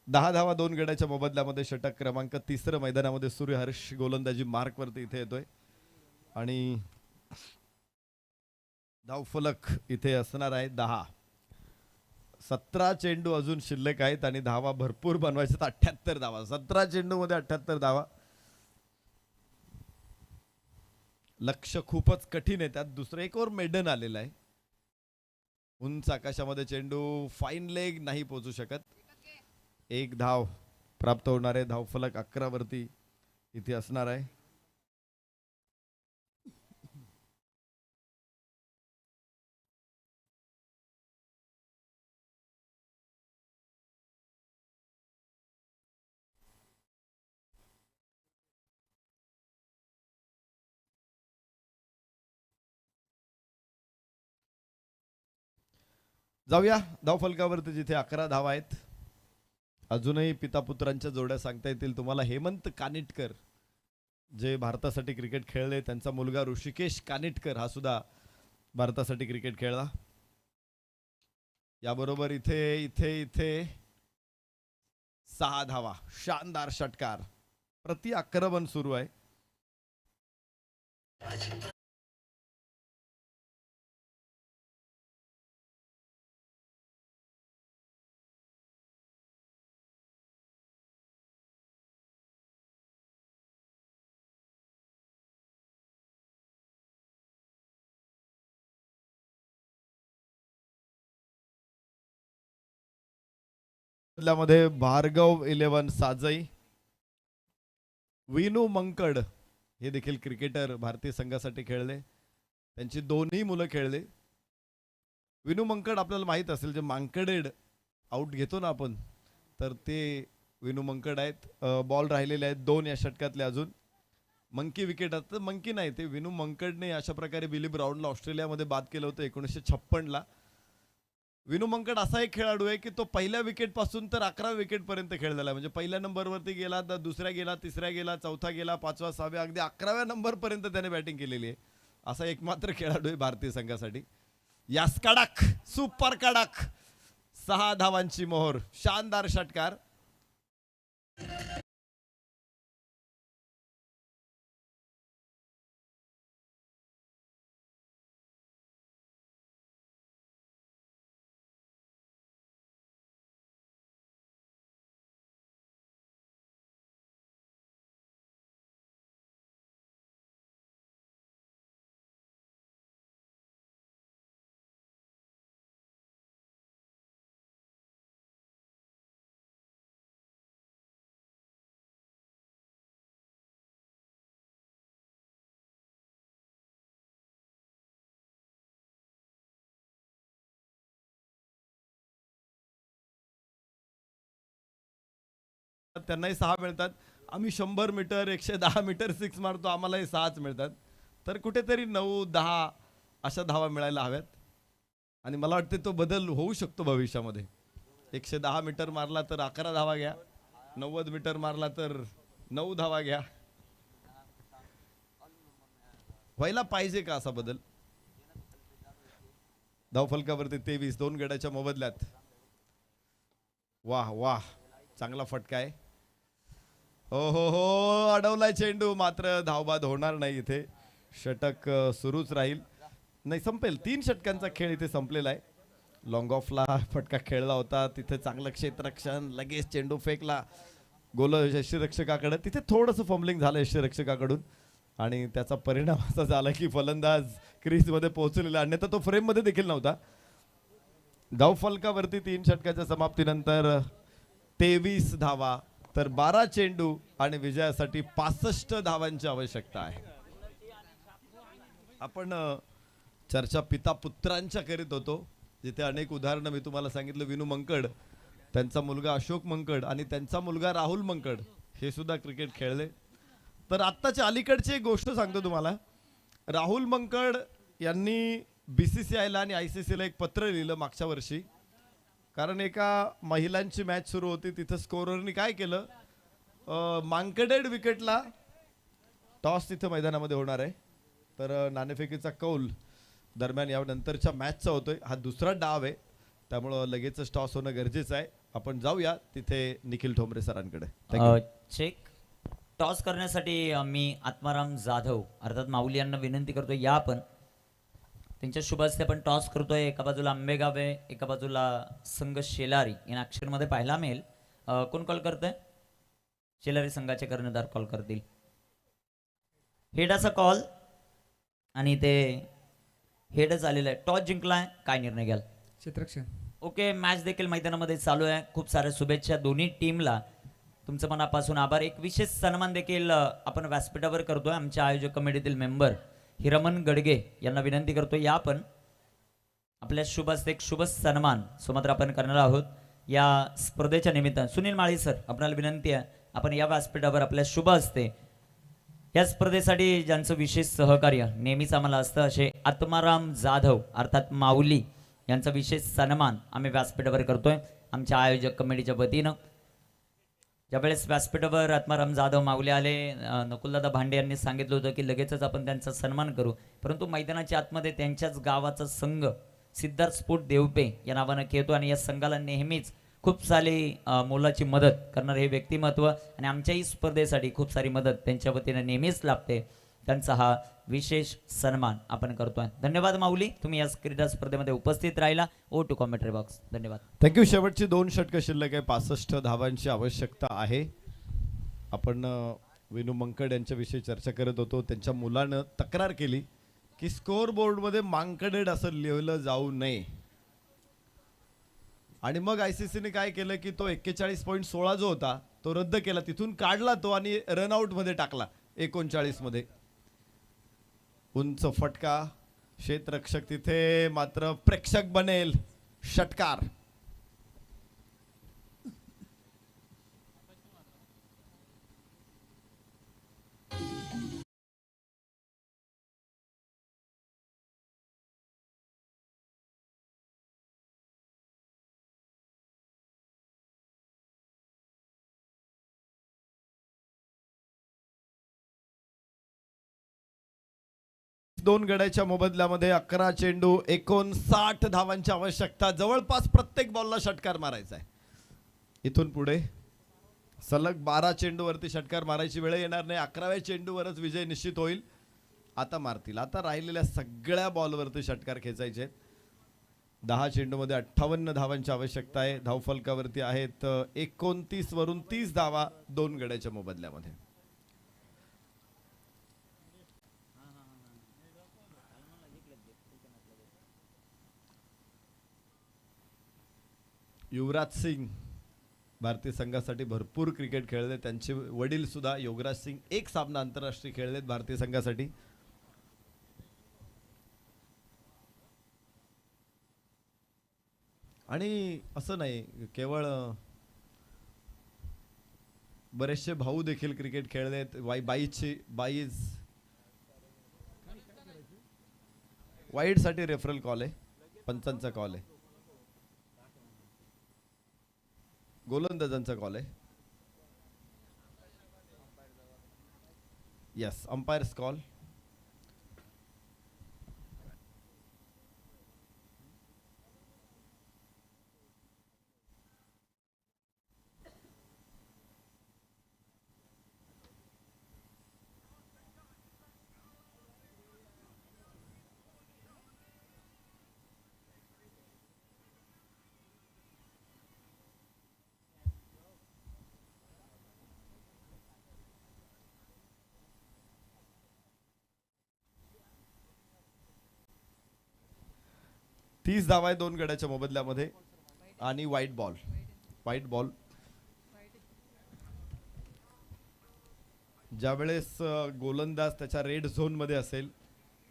दहा धावा 2 गड्याच्या मोबदल्यामध्ये षटक क्रमांक 3 मैदानामध्ये सूर्यहर्ष गोलंदाजी मार्कवरती इथे येतोय आणि धावफलक इथे असणार आहे 10. 17 चेंडू अजून शिल्लक आहेत आणि धावा भरपूर बनवायच्यात. 78 धावा 17 चेंडू मध्ये 78 धावा. लक्ष खूपच कठीण आहे. त्यात दुसरं एक ओव्हर मेडन आलेला आहे. उंच आकाशामध्ये चेंडू फाईन लेग नाही पोहोचू शकत. 1 धाव प्राप्त होणार आहे. धावफलक 11 वरती इथे असणार आहे. जाऊया धावफलकावरती जिथे 11 धावा आहेत. अजूनही पिता पुत्रांच्या जोड्या सांगता येतील तुम्हाला. हेमंत कानिटकर जे भारतासाठी क्रिकेट खेळले, त्यांचा मुलगा ऋषिकेश कानिटकर हा सुद्धा भारतासाठी क्रिकेट खेळला. याबरोबर इथे इथे इथे 6 धावा. शानदार षटकार. प्रति आक्रमण सुरू आहे. मध्ये भार्गव 11 साजई, विनू मंकड हे देखील क्रिकेटर भारतीय संघासाठी खेळले. त्यांची दोन्ही मुलं खेळले. विनू मंकड आपल्याला माहित असेल, जे मांकडेड आउट घेतो ना आपण, तर ते विनू मंकड आहेत. बॉल राहिलेले आहेत 2 या षटकातले. अजून मंकी विकेट असतं, मंकी नाही ते विनू मंकडने अशा प्रकारे बिली ब्राऊनला ऑस्ट्रेलियामध्ये बाद केलं होतं 1956ला. विनू मंकड असा एक खेळाडू आहे की तो पहिल्या विकेट पासून तर 11व्या विकेट पर्यंत खेळलेला आहे. म्हणजे पहिल्या नंबरवरती गेला, तर दुसऱ्या गेला, तिसऱ्या गेला, चौथा गेला, 5वा, 6व्या, अगदी 11व्या नंबर पर्यंत त्याने बॅटिंग केलेली आहे. असा एकमात्र खेळाडू आहे भारतीय संघासाठी. यास कडक, सुपर कडक. 6 धावांची मोहर. शानदार षटकार. त्यांनाही 6 मिळतात. आम्ही 100 मीटर 110 मीटर सिक्स मारतो, आम्हाला हे 6च मिळतात. तर कुठेतरी 9-10 अशा धावा मिळायला हव्यात. आणि मला वाटते तो बदल होऊ शकतो भविष्यामध्ये. 110 मीटर मारला तर 11 धावा घ्या, 90 मीटर मारला तर 9 धावा घ्या. व्हायला पाहिजे का असा बदल? धावफलकावरती 23, 2 गड्याच्या मोबदल्यात. वाह वाह, चांगला फटका आहे. हो हो हो, अडवलाय चेंडू, मात्र धावबाद होणार नाही. इथे षटक सुरूच राहील. नाही, संपेल. 3 षटकांचा खेळ इथे संपलेला आहे. लॉंग ऑफला फटका खेळला होता, तिथे चांगलं क्षेत्ररक्षण, लगेच चेंडू फेकला गोल यष्टीरक्षकाकडे. तिथे थोडंसं फंबलिंग झालं यष्टीरक्षकाकडून आणि त्याचा परिणाम असा झाला की फलंदाज क्रीजमध्ये पोहोचलेला, अन्यथा तो फ्रेममध्ये देखील नव्हता. धावफलकावरती 3 षटकाच्या समाप्तीनंतर 23 धावा, तर 12 चेंडू आणि विजयासाठी 65 धावांची आवश्यकता आहे. आपण चर्चा पिता पुत्रांच्या करीत होतो, जिथे अनेक उदाहरणं मी तुम्हाला सांगितलं. विनू मंकड, त्यांचा मुलगा अशोक मंकड आणि त्यांचा मुलगा राहुल मंकड हे सुद्धा क्रिकेट खेळले. तर आत्ताच्या अलीकडची एक गोष्ट सांगतो तुम्हाला. राहुल मंकड यांनी BCCIला आणि ICCला एक पत्र लिहिलं मागच्या वर्षी, कारण एका महिलांची मॅच सुरू होती. तिथं स्कोररनी काय केलं, मांकडेड विकेटला टॉस तिथं मैदानामध्ये होणार आहे, तर नाणेफेकीचा कौल दरम्यान या नंतरच्या मॅचचा होतोय. हा दुसरा डाव आहे, त्यामुळं लगेचच टॉस होणं गरजेचं आहे. आपण जाऊया तिथे निखिल ठोंबरे सरांकडे. चेक टॉस करण्यासाठी मी आत्माराम जाधव अर्थात माऊली यांना विनंती करतो, या आपण त्यांच्या शुभ हस्ते आपण टॉस करतोय. एका बाजूला आंबेगाव आहे, एका बाजूला संघ शेलारी. या अक्षरमध्ये पाहायला मिळेल. कोण कॉल करतंय? शेलारी संघाचे कर्णधार कॉल करतील. हेडाचा कॉल आणि ते हेडच आलेलं आहे. टॉस जिंकलाय, काय निर्णय घ्याल? क्षेत्ररक्षण. ओके, मॅच देखील मैदानामध्ये चालू आहे. खूप साऱ्या शुभेच्छा दोन्ही टीमला. तुमचं मनापासून आभार. एक विशेष सन्मान देखील आपण व्यासपीठावर करतोय. आमच्या आयोजक कमिटीतील मेंबर हिरमन गडगे यांना विनंती करतो, या आपण आपल्या शुभ हस्ते एक शुभ सन्मान सुमात्र आपण करणार आहोत या स्पर्धेच्या निमित्तानं. सुनील माळी सर, आपल्याला विनंती आहे, आपण या व्यासपीठावर आपल्या शुभ हस्ते या स्पर्धेसाठी ज्यांचं विशेष सहकार्य नेहमीच आम्हाला असतं, असे आत्माराम जाधव अर्थात माऊली यांचा विशेष सन्मान आम्ही व्यासपीठावर करतोय आमच्या आयोजक कमिटीच्या वतीनं. ज्यावेळेस व्यासपीठावर आत्माराम जाधव माऊली आले, नकुलदादा भांडे यांनी सांगितलं होतं की लगेचच आपण त्यांचा सन्मान करू, परंतु मैदानाच्या आतमध्ये त्यांच्याच गावाचा संघ सिद्धार्थ स्पोर्ट देवपे या नावानं खेळतो आणि या संघाला नेहमीच खूप सारी मोलाची मदत करणार हे व्यक्तिमत्व आणि आमच्याही स्पर्धेसाठी खूप सारी मदत त्यांच्या वतीने नेहमीच लाभते. त्यांचा हा विशेष सन्मान आपण करतोय. धन्यवाद माऊली, तुम्ही या क्रीडा स्पर्धेमध्ये उपस्थित राहिला. Over to commentary box. धन्यवाद. थँक्यू. शेवटची 2 षटकं शिल्लक आहे. 65 धावांची आवश्यकता आहे. आपण विनू मंकड यांच्याविषयी चर्चा करत होतो. त्यांच्या मुलानं तक्रार केली की स्कोअर बोर्डमध्ये मांकडेड असं लिहिलं जाऊ नये, आणि मग ICCने काय केलं की तो 41.16 जो होता तो रद्द केला, तिथून काढला तो आणि रनआउट मध्ये टाकला 39 मध्ये. उंच फटका, क्षेत्ररक्षक तिथे, मात्र प्रेक्षक बनेल षटकार. दोन गड्याच्या मोबदल्यामध्ये 11 चेंडू 59 धावांची आवश्यकता. जवळपास प्रत्येक बॉलला षटकार मारायचा आहे. इथून पुढे सलग 12 चेंडूवरती षटकार मारायची वेळ येणार नाही. 11व्या चेंडूवरच विजय निश्चित होईल. आता मारतील. आता राहिलेल्या सगळ्या बॉलवरती षटकार खेचायचे. 10 चेंडूमध्ये 58 धावांची आवश्यकता आहे. धावफलकावरती आहेत 29 वरून 30 धावा 2 गड्याच्या मोबदल्यामध्ये. युवराज सिंग भारतीय संघासाठी भरपूर क्रिकेट खेळले. त्यांचे वडील सुद्धा युवराज सिंग एक सामना आंतरराष्ट्रीय खेळलेत भारतीय संघासाठी. आणि असं नाही केवळ बरेचसे भाऊ देखील क्रिकेट खेळलेत. बाईज वाईड साठी रेफरल कॉल आहे, पंचांचा कॉल आहे, गोलंदाजांचा कॉल आहे. Yes, umpires call. तीस धावा आहे 2 गड्याच्या मोबदल्यामध्ये आणि व्हाईट बॉल. ज्या वेळेस गोलंदाज त्याच्या रेड झोन मध्ये असेल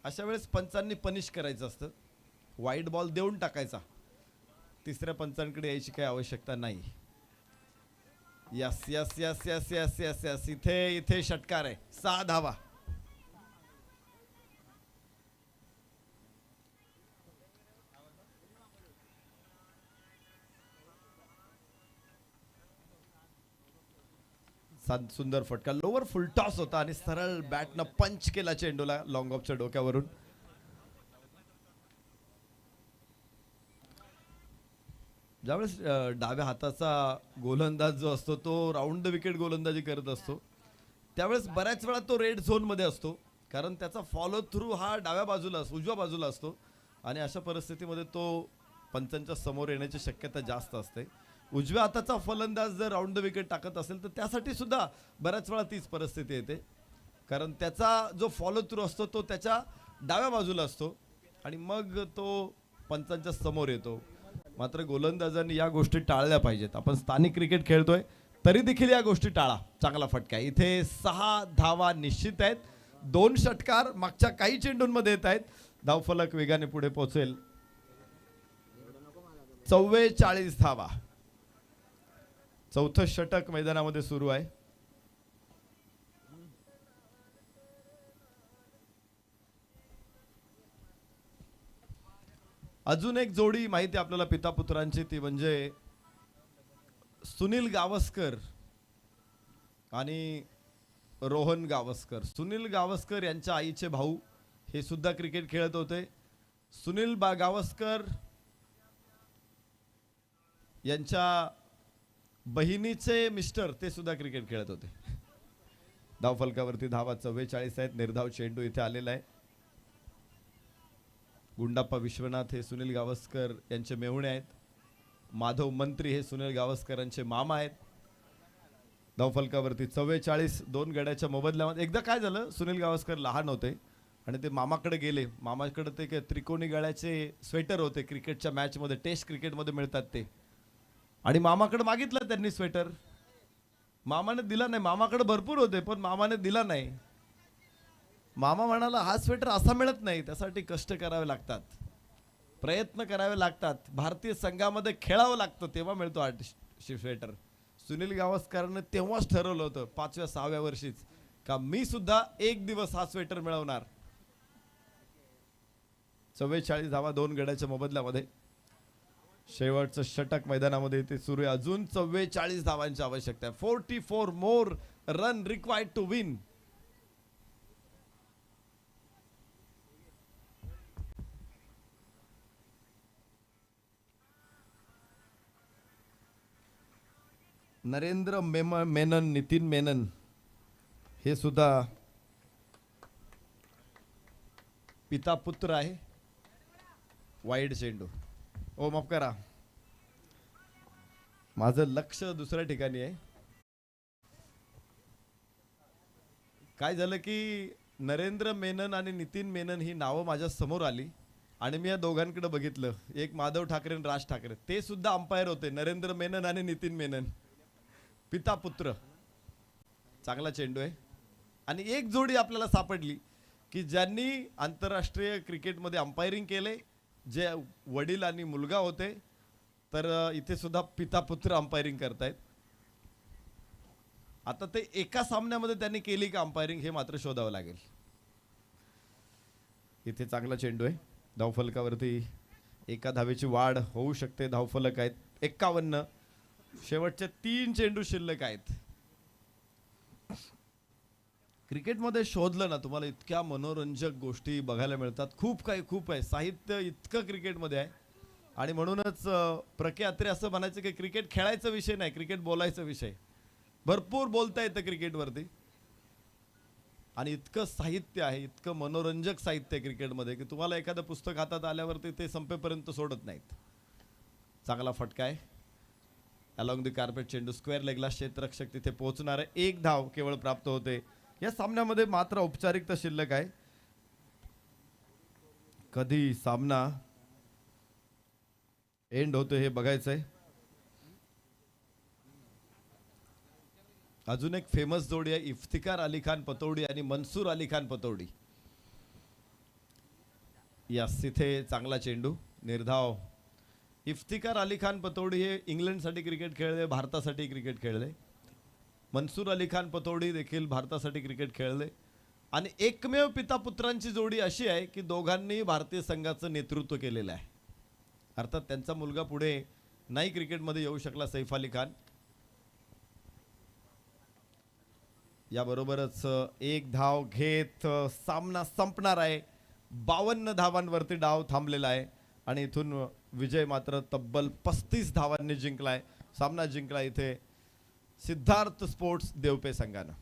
अशा वेळेस पंचांनी पनिश करायचं असतं, व्हाईट बॉल देऊन टाकायचा, तिसऱ्या पंचांकडे यायची काही आवश्यकता नाही. Yes yes yes yes yes yes yes, इथे षटकार आहे, 6 धावा. सुंदर फटका, लोवर फुल टॉस होता आणि सरळ बॅटनं पंच केला चेंडूला लॉंग ऑफच्या डोक्यावरून. ज्यावेळेस डाव्या हाताचा गोलंदाज जो असतो तो राऊंड द विकेट गोलंदाजी करत असतो त्यावेळेस बऱ्याच वेळा तो रेड झोन मध्ये असतो, कारण त्याचा फॉलो थ्रू हा डाव्या बाजूला उजव्या बाजूला असतो आणि अशा परिस्थितीमध्ये तो पंचांच्या समोर येण्याची शक्यता जास्त असते. उजव्या हाताचा फलंदाज जर राऊंड द विकेट टाकत असेल तर त्यासाठी सुद्धा बऱ्याच वेळा तीच परिस्थिती येते, कारण त्याचा जो फॉलो थ्रू असतो तो त्याच्या डाव्या बाजूला असतो आणि मग तो पंचांच्या समोर येतो. मात्र गोलंदाजांनी या गोष्टी टाळल्या पाहिजेत. आपण स्थानिक क्रिकेट खेळतोय तरी देखील या गोष्टी टाळा. चांगला फटका आहे. इथे 6 धावा निश्चित आहेत. 2 षटकार मागच्या काही चेंडूंमध्ये येत आहेत. धावफलक वेगाने पुढे पोहोचेल. 44 धावा. चौथं षटक मैदानामध्ये सुरू आहे. अजून एक जोडी माहिती आपल्याला पिता पुत्रांची, ती म्हणजे सुनील गावस्कर आणि रोहन गावस्कर. सुनील गावस्कर यांच्या आईचे भाऊ हे सुद्धा क्रिकेट खेळत होते. सुनील गावस्कर यांच्या बहिणीचे मिस्टर ते सुद्धा क्रिकेट खेळत होते. धावफलकावरती धावा 44 आहेत. निर्धाव चेंडू इथे आलेला आहे. गुंडाप्पा विश्वनाथ हे सुनील गावस्कर यांचे मेहुणे आहेत. माधव मंत्री हे सुनील गावस्करांचे मामा आहेत. धावफलकावरती 44, 2 गड्याच्या मोबदल्यामध्ये. एकदा काय झालं, सुनील गावस्कर लहान होते आणि ते मामाकडे गेले. मामाकडे ते काय त्रिकोणी गळ्याचे स्वेटर होते, क्रिकेटच्या मॅच मध्ये, टेस्ट क्रिकेटमध्ये मिळतात ते, आणि मामाकडे मागितलं त्यांनी स्वेटर. मामाने दिला नाही. मामाकडे भरपूर होते पण मामाने दिला नाही. मामा म्हणाला हा स्वेटर असा मिळत नाही, त्यासाठी कष्ट करावे लागतात, प्रयत्न करावे लागतात, भारतीय संघामध्ये खेळावं लागतं तेव्हा मिळतो हा स्वेटर. सुनील गावस्करांनी तेव्हाच ठरवलं होतं 5व्या 6व्या वर्षीच का मी सुद्धा एक दिवस हा स्वेटर मिळवणार. 44 धावा 2 गड्याच्या मोबदल्यामध्ये. शेवटचं षटक मैदानामध्ये इथे सुरू आहे. अजून 44 धावांची आवश्यकता आहे. 44 more run required to win. Narendra Menon, Nitin Menon हे सुद्धा पिता पुत्र आहे. वाईड चेंडू. ओ माफ करा, माझं लक्ष दुसऱ्या ठिकाणी आहे. काय झालं की नरेंद्र मेनन आणि नितीन मेनन ही नावं माझ्या समोर आली आणि मी या दोघांकडे बघितलं. एक माधव ठाकरे आणि राज ठाकरे, ते सुद्धा अंपायर होते. नरेंद्र मेनन आणि नितीन मेनन, पिता पुत्र. चांगला चेंडू आहे. आणि एक जोडी आपल्याला सापडली की ज्यांनी आंतरराष्ट्रीय क्रिकेटमध्ये अंपायरिंग केले, जे वडील आणि मुलगा होते. तर इथे सुद्धा पिता पुत्र अंपायरिंग करतायत. आता ते एका सामन्यामध्ये त्यांनी केली का अंपायरिंग हे मात्र शोधावं लागेल. इथे चांगला चेंडू आहे. धावफलकावरती एका धावेची वाढ होऊ शकते. धावफलक आहेत 51. शेवटचे 3 चेंडू शिल्लक आहेत. क्रिकेटमध्ये शोधलं ना तुम्हाला इतक्या मनोरंजक गोष्टी बघायला मिळतात. खूप आहे. साहित्य इतकं क्रिकेटमध्ये आहे. आणि म्हणूनच प्रके अत्रे असं म्हणायचं की क्रिकेट खेळायचा विषय नाही, क्रिकेट बोलायचा विषय. भरपूर बोलता येतं क्रिकेटवरती. आणि इतकं साहित्य आहे, इतकं मनोरंजक साहित्य आहे क्रिकेटमध्ये की तुम्हाला एखादं पुस्तक हातात आल्यावरती ते संपेपर्यंत सोडत नाहीत. चांगला फटका आहे. अलॉंग द कार्पेट चेंडू स्क्वेअर लेगला क्षेत्ररक्षक तिथे पोहोचणार आहे. 1 धाव केवळ प्राप्त होते. या सामन्यामध्ये मात्र औपचारिकता शिल्लक आहे. कधी सामना एंड होतो हे बघायचंय. अजून एक फेमस जोडी आहे इफ्तिकार अली खान पतौडी आणि मनसूर अली खान पतौडी. यास तिथे चांगला चेंडू निर्धाव. इफ्तिकार अली खान पतौडी हे इंग्लंडसाठी क्रिकेट खेळले, भारतासाठी क्रिकेट खेळले. मनसूर अली खान पतौडी देखील भारतासाठी क्रिकेट खेळले. आणि एकमेव पिता पुत्रांची जोडी अशी आहे की दोघांनी भारतीय संघाचं नेतृत्व केलेलं आहे. अर्थात त्यांचा मुलगा पुढे नाही क्रिकेटमध्ये येऊ शकला, सैफ अली खान. याबरोबरच 1 धाव घेत सामना संपणार आहे. 52 धावांवरती डाव थांबलेला आहे आणि इथून विजय मात्र तब्बल 35 धावांनी जिंकलाय. सामना जिंकला इथे सिद्धार्थ स्पोर्ट्स देवपे संघानं.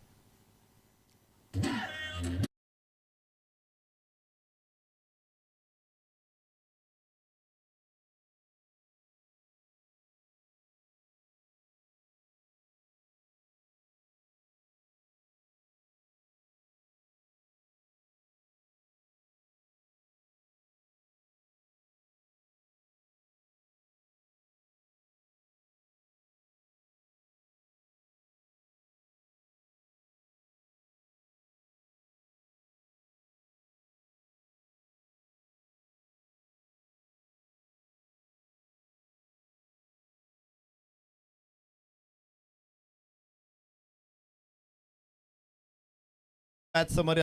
मॅच समोर